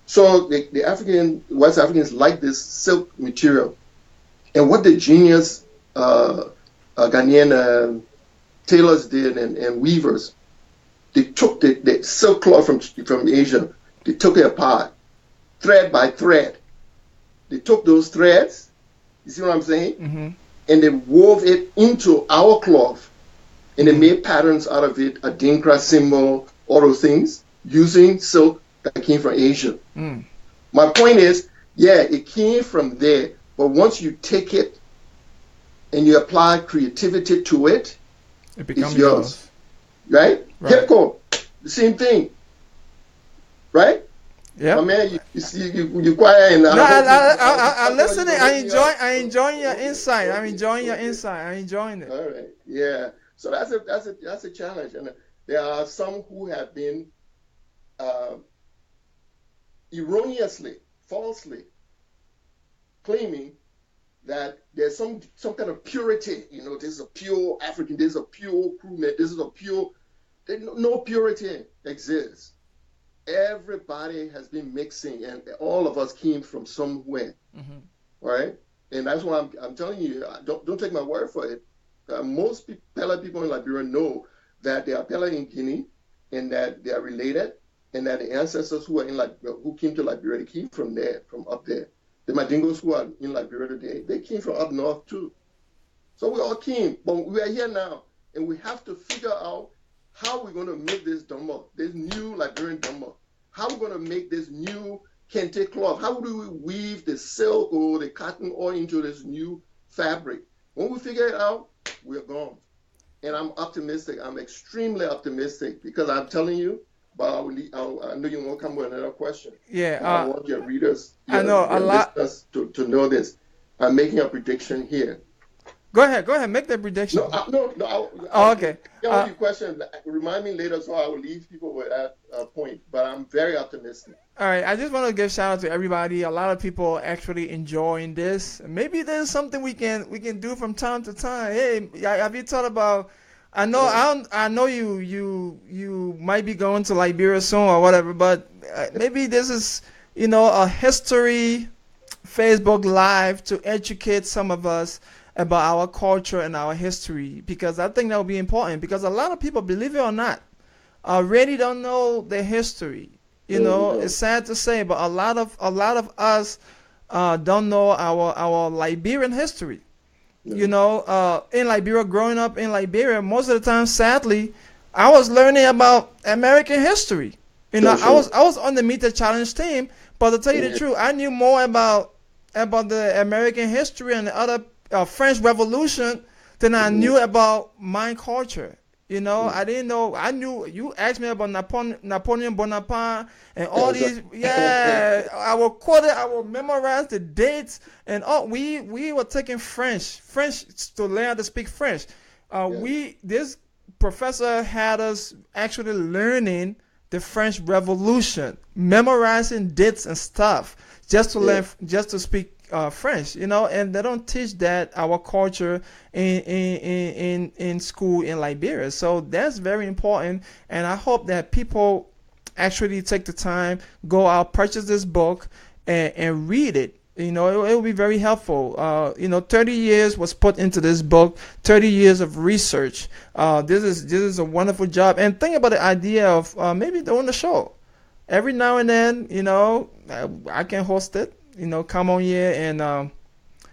So the West Africans like this silk material. And what the genius Ghanaian tailors did and weavers, they took the silk cloth from Asia, they took it apart, thread by thread. They took those threads, you see what I'm saying? Mm-hmm. And they wove it into our cloth, and they made patterns out of it, a dinkra symbol, all those things, using silk that came from Asia. Mm. My point is, yeah, it came from there, but once you take it and you apply creativity to it, It becomes it's yours. Right? Hip hop, the same thing. Right? Yeah. My man, you quiet and I'm listening. I enjoy your insight. I'm enjoying your insight. I'm enjoying it. All right. Yeah. So that's a challenge, and there are some who have been erroneously, falsely claiming that there's some kind of purity. This is a pure African. This is a pure crewmate. This is a pure. No purity exists. Everybody has been mixing, and all of us came from somewhere, Mm-hmm. right? And that's why I'm telling you. Don't take my word for it. Most Pella people in Liberia know that they are Pella in Guinea, and that they are related, and that the ancestors who came to Liberia, they came from there, from up there. The Madingos who are in Liberia today, they came from up north too. So we all came, but we are here now, and we have to figure out how we're going to make this dumbo, this new Liberian dumbo. How we're going to make this new kente cloth. How do we weave the silk or the cotton all into this new fabric? When we figure it out, we're gone. And I'm optimistic. I'm extremely optimistic, because I'm telling you, but I know you won't come with another question. Yeah. I want your readers, I know a lot to know this. I'm making a prediction here. Go ahead. Make the prediction. No. Okay. Your question. Remind me later, so I will leave people with that point. But I'm very optimistic. All right. I just want to give shout out to everybody. A lot of people actually enjoying this. Maybe there's something we can do from time to time. Hey, have you thought about? I know you might be going to Liberia soon or whatever, but maybe this is a history Facebook Live to educate some of us about our culture and our history, because I think that would be important, because a lot of people, believe it or not, really don't know their history. It's sad to say, but a lot of us don't know our Liberian history. In Liberia, growing up in Liberia, most of the time, sadly, I was learning about American history. I was on the Meet the Challenge team, but to tell you the truth, I knew more about the American history and the other French Revolution than I knew about my culture. I didn't know. I knew. You asked me about Napoleon Bonaparte and all these. Yeah, I will quote it. I will memorize the dates and all. We were taking French to learn how to speak French. This professor had us actually learning the French Revolution, memorizing dates and stuff, just to learn, just to speak French, and they don't teach that our culture in school in Liberia. So that's very important, and I hope that people actually take the time, go out, purchase this book, and read it. You know, it will be very helpful. 30 years was put into this book, 30 years of research. This is a wonderful job. And think about the idea of maybe doing the show. Every now and then, I can host it. Come on here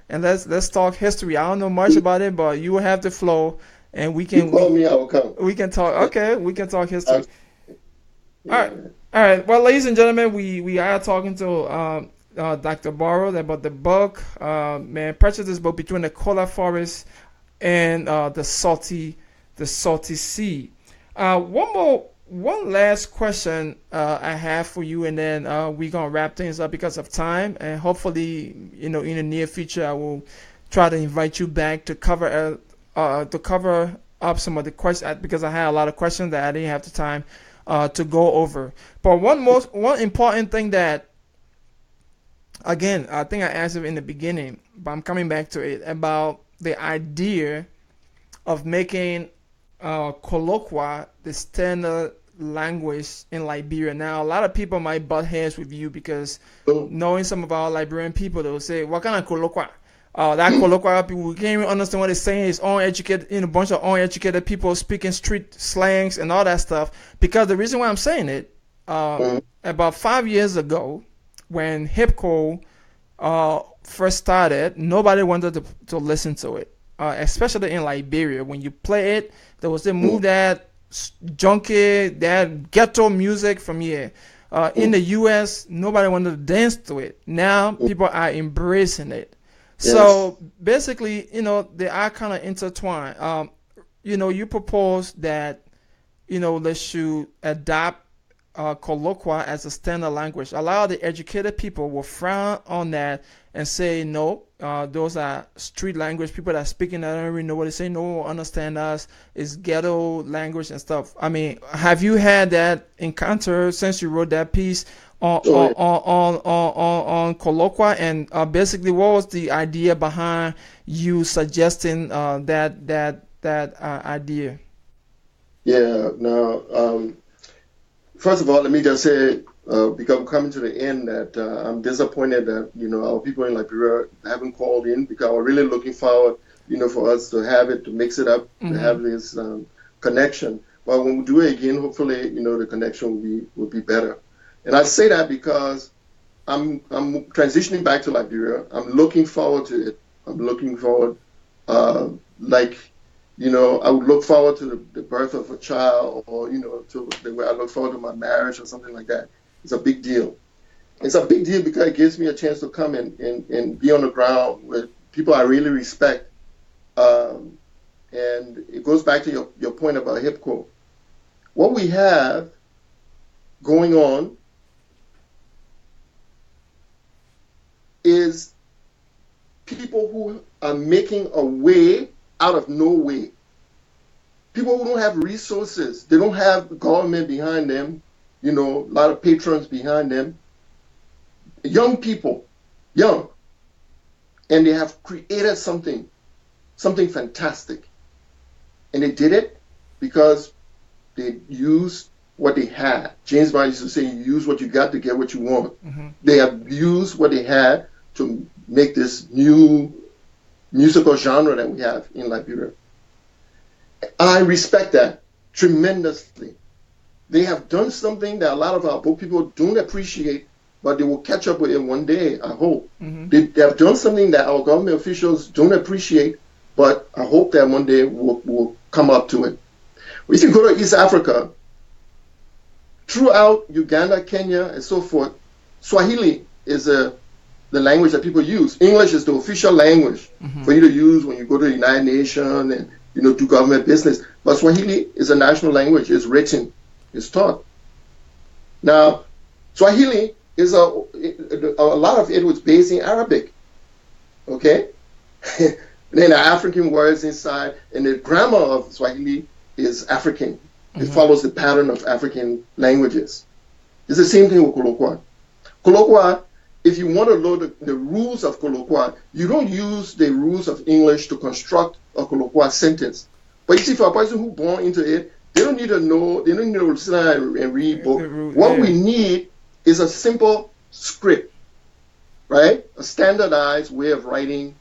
and let's talk history. I don't know much about it, but you will have the flow, and we can. You call me, I will come. We can talk. Okay, we can talk history. All right. Well, ladies and gentlemen, we are talking to Dr. Burrowes about the book. Man, purchase this book, Between the Cola Forest and the Salty Sea. One last question I have for you, and then we're gonna wrap things up because of time. And hopefully, in the near future, I will try to invite you back to cover up some of the questions, because I had a lot of questions that I didn't have the time to go over. But one important thing that, again, I think I answered in the beginning, but I'm coming back to it, about the idea of making Kolokwa the standard language in Liberia. Now, a lot of people might butt heads with you because knowing some of our Liberian people, they'll say, what kind of Kolokwa? That Kolokwa people, we can't even understand what they're saying. It's uneducated, a bunch of uneducated people speaking street slangs and all that stuff. Because the reason why I'm saying it, about 5 years ago, when HIPCO first started, nobody wanted to listen to it, especially in Liberia. When you play it, there was the move that junky, that ghetto music from here. In the U.S., nobody wanted to dance to it. Now, people are embracing it. Yes. So, basically, they are kind of intertwined. You propose that, they should adopt Kolokwa as a standard language. A lot of the educated people will frown on that and say, no, those are street language. People that are speaking that don't really know what they say, no one will understand us. It's ghetto language and stuff. I mean, have you had that encounter since you wrote that piece on Kolokwa? And basically, what was the idea behind you suggesting that idea? Yeah, no. First of all, let me just say, because I'm coming to the end, that I'm disappointed that, our people in Liberia haven't called in, because I was really looking forward, for us to have it, to mix it up, to have this connection. But when we do it again, hopefully, the connection will be better. And I say that because I'm transitioning back to Liberia. I'm looking forward to it. I'm looking forward, I would look forward to the birth of a child, or, to the way I look forward to my marriage or something like that. It's a big deal. It's a big deal because it gives me a chance to come and be on the ground with people I really respect. And it goes back to your point about HIPCO. What we have going on is people who are making a way out of no way. People who don't have resources, they don't have government behind them, a lot of patrons behind them. Young people, and they have created something fantastic. And they did it because they used what they had. James Brown used to say, you use what you got to get what you want. Mm-hmm. They have used what they had to make this new musical genre that we have in Liberia. I respect that tremendously. They have done something that a lot of our people don't appreciate, but they will catch up with it one day, I hope. Mm-hmm. They have done something that our government officials don't appreciate, but I hope that one day we'll come up to it. If you go to East Africa, throughout Uganda, Kenya, and so forth, Swahili is the language that people use. English is the official language for you to use when you go to the United Nations and do government business. But Swahili is a national language. It's written. It's taught. Now, Swahili is a lot of it was based in Arabic. Okay? Then the African words inside, and the grammar of Swahili is African. It follows the pattern of African languages. It's the same thing with Kolokwa. Kolokwa, if you want to know the rules of Kolokwa, you don't use the rules of English to construct a Kolokwa sentence. But you see, for a person who's born into it, they don't need to know, they don't need to sit down and read book. What we need is a simple script. right? A standardized way of writing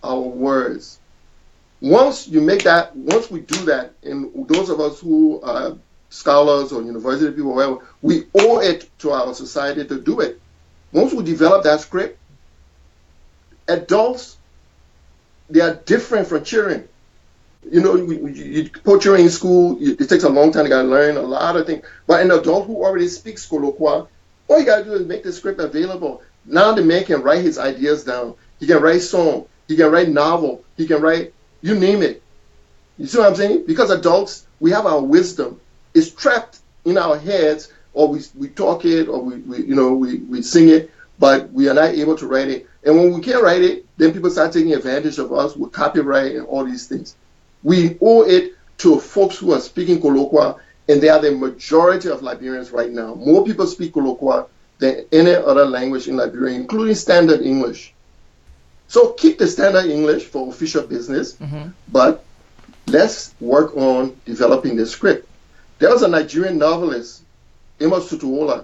our words. Once we do that, and those of us who are scholars or university people, whatever, we owe it to our society to do it. Once we develop that script, adults, they are different from children. You know, you put children in school, it takes a long time to learn a lot of things. But an adult who already speaks Colloqua, all you got to do is make the script available. Now the man can write his ideas down. He can write song. He can write novel. He can write, you name it. You see what I'm saying? Because adults, we have our wisdom. It's trapped in our heads, or we talk it, or we sing it, but we are not able to write it. And when we can't write it, then people start taking advantage of us with copyright and all these things. We owe it to folks who are speaking Colloqua, and they are the majority of Liberians right now. More people speak Colloqua than any other language in Liberia, including Standard English. So keep the Standard English for official business, but let's work on developing the script. There was a Nigerian novelist, Amos Tutuola,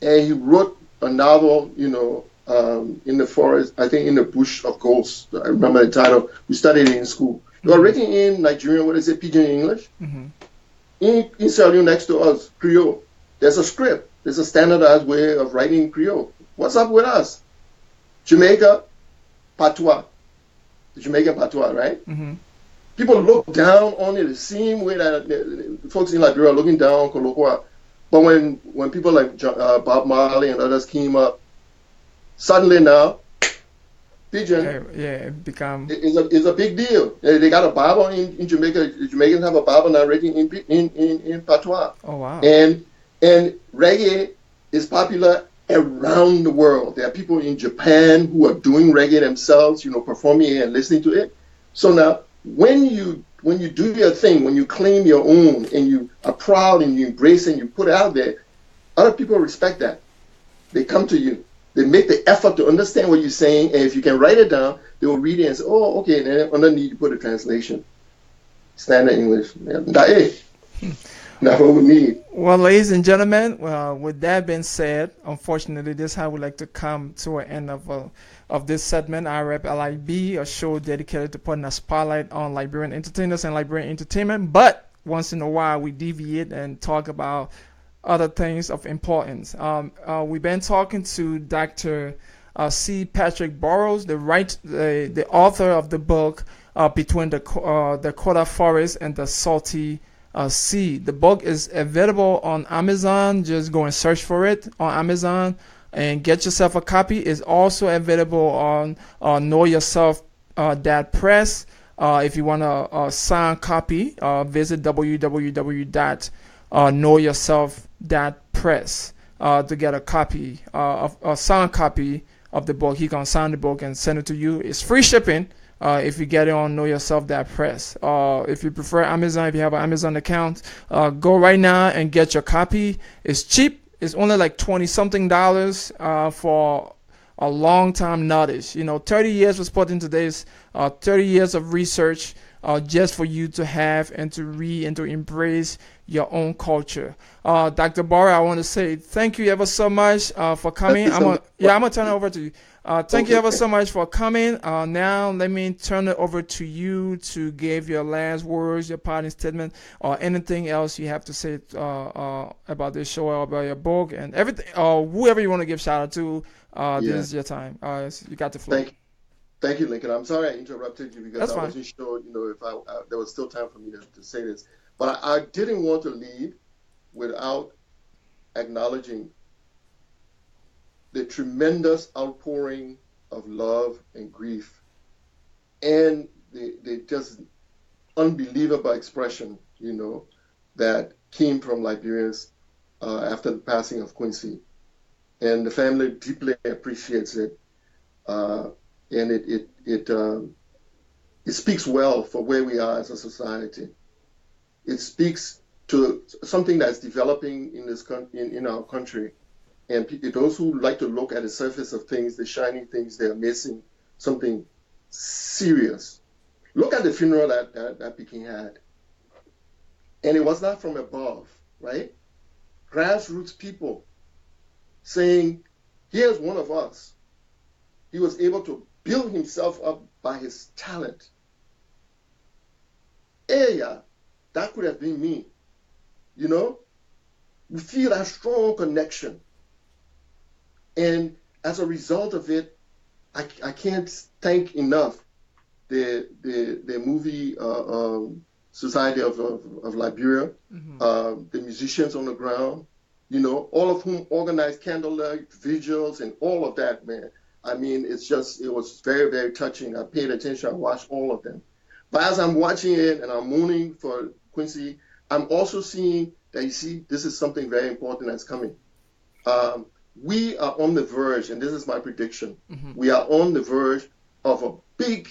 and he wrote a novel, in the forest, I think in the bush of ghosts. I remember the title. We studied it in school. They were written in Nigerian, what is it, Pidgin English? In Sierra Leone next to us, Creole. There's a script. There's a standardized way of writing Creole. What's up with us? Jamaica, Patois. The Jamaican Patois, right? People look down on it the same way that the folks in Liberia are looking down on Colloqua. But when people like Bob Marley and others came up, suddenly now, Pidgin is a big deal. They got a Bible in Jamaica. The Jamaicans have a Bible now written in Patois. Oh, wow. And reggae is popular around the world. There are people in Japan who are doing reggae themselves, performing it and listening to it. So now, when you do your thing, when you claim your own and you are proud and you embrace it and you put it out there, other people respect that. They come to you. They make the effort to understand what you're saying, and if you can write it down, they will read it and say, oh, okay, and then underneath you put a translation. Standard English. That's it. That's what we need. Well, ladies and gentlemen, with that being said, unfortunately, this is how we like to come to an end of this segment, I Rep LIB, a show dedicated to putting a spotlight on Liberian entertainers and Liberian entertainment. But once in a while, we deviate and talk about other things of importance. We've been talking to Dr. C. Patrick Burrowes, the author of the book Between the Quota Forest and the Salty Sea. The book is available on Amazon. Just go and search for it on Amazon and get yourself a copy. It's also available on Know Yourself .press. If you want a signed copy, visit www.knowyourself.press to get a copy, a signed copy of the book. He can sign the book and send it to you. It's free shipping if you get it on knowyourself.press. If you prefer Amazon, if you have an Amazon account, go right now and get your copy. It's cheap. It's only like $20-something for a long time notice. 30 years was put into this, 30 years of research just for you to have and to read and to embrace your own culture. Dr. Barra, I want to say thank you ever so much for coming. I'm gonna turn it over to you. Thank you ever so much for coming. Now let me turn it over to you to give your last words, your parting statement, or anything else you have to say about this show or about your book and everything, or whoever you want to give shout out to. This is your time. You got the floor. Thank you, Lincoln. I'm sorry I interrupted you because That's I fine. wasn't sure, if there was still time for me to say this. But I didn't want to leave without acknowledging the tremendous outpouring of love and grief and the just unbelievable expression, that came from Liberians after the passing of Quincy. And the family deeply appreciates it. And it speaks well for where we are as a society. It speaks to something that's developing in our country, and those who like to look at the surface of things, the shiny things, they're missing something serious. Look at the funeral that Peking had, and it was not from above, right? Grassroots people saying, "Here's one of us He was able to build himself up by his talent. Yeah, that could have been me. You know, we feel that strong connection. And as a result of it, I can't thank enough the movie Society of Liberia, the musicians on the ground, you know, all of whom organized candlelight vigils and all of that, man. I mean, it was very, very touching. I paid attention. I watched all of them. But as I'm watching it and I'm mooning for Quincy, I'm also seeing that, you see, this is something very important that's coming. We are on the verge, and this is my prediction, we are on the verge of a big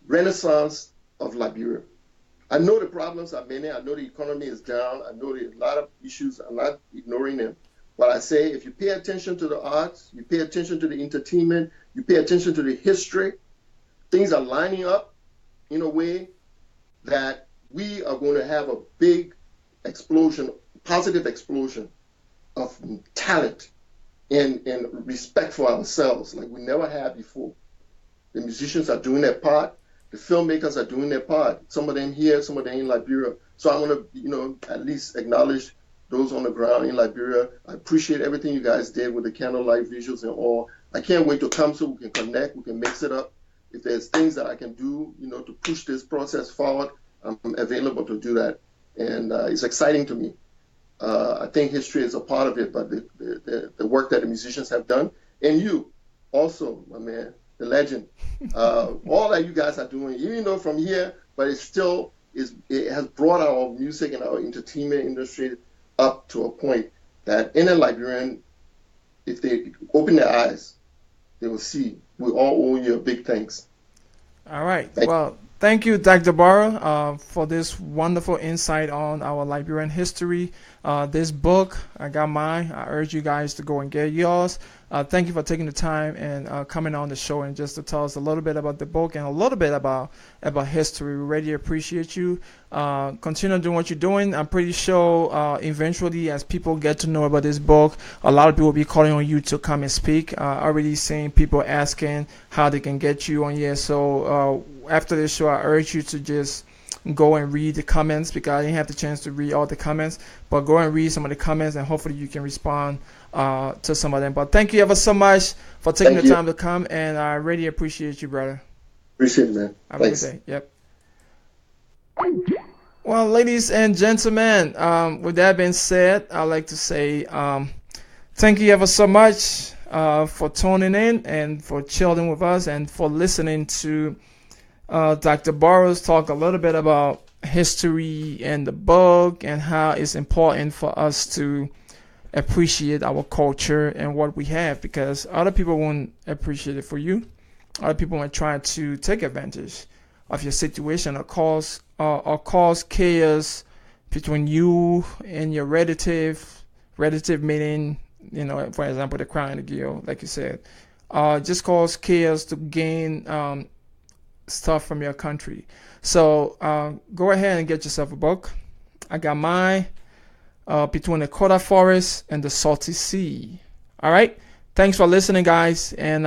renaissance of Liberia. I know the problems are many. I know the economy is down. I know there are a lot of issues. I'm not ignoring them. But I say, if you pay attention to the arts, you pay attention to the entertainment, you pay attention to the history, things are lining up in a way that we are going to have a big explosion, positive explosion of talent and respect for ourselves like we never had before. The musicians are doing their part. The filmmakers are doing their part. Some of them here, some of them in Liberia. So I want to, you know, at least acknowledge those on the ground in Liberia. I appreciate everything you guys did with the candlelight visuals and all. I can't wait to come so we can connect, we can mix it up. If there's things that I can do, you know, to push this process forward, I'm available to do that. And it's exciting to me. I think history is a part of it, but the work that the musicians have done, and you also, my man, the legend, all that you guys are doing, even though from here, but it still it has brought our music and our entertainment industry up to a point that any Liberian, if they open their eyes, they will see we all owe you a big thanks. All right. Thank you, Dr. Burrow, for this wonderful insight on our Liberian history. This book, I got mine. I urge you guys to go and get yours. Thank you for taking the time and coming on the show and just to tell us a little bit about the book and a little bit about history. We really appreciate you. Continue doing what you're doing. I'm pretty sure eventually, as people get to know about this book, a lot of people will be calling on you to come and speak. Already seeing people asking how they can get you on here. So after this show, I urge you to just go and read the comments, because I didn't have the chance to read all the comments, but go and read some of the comments and hopefully you can respond to some of them. But thank you ever so much for taking the time to come, and I really appreciate you, brother. Appreciate it, man. Have a good day. Yep. Well, ladies and gentlemen, with that being said, I'd like to say thank you ever so much for tuning in and for chilling with us and for listening to Dr. Burrowes talk a little bit about history and the book and how it's important for us to appreciate our culture and what we have, because other people won't appreciate it for you. Other people might try to take advantage of your situation or cause chaos between you and your relative meaning, you know, for example, the crown and the guild, like you said, just cause chaos to gain stuff from your country. So go ahead and get yourself a book. I got mine, Between the Koda Forest and the Salty Sea. All right. Thanks for listening, guys, and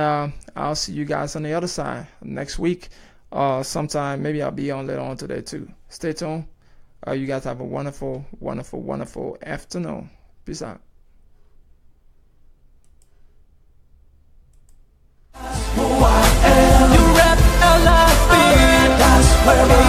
I'll see you guys on the other side next week. Sometime maybe I'll be on later on today too. Stay tuned. You guys have a wonderful, wonderful, wonderful afternoon. Peace out. You rap L-I-B. That's where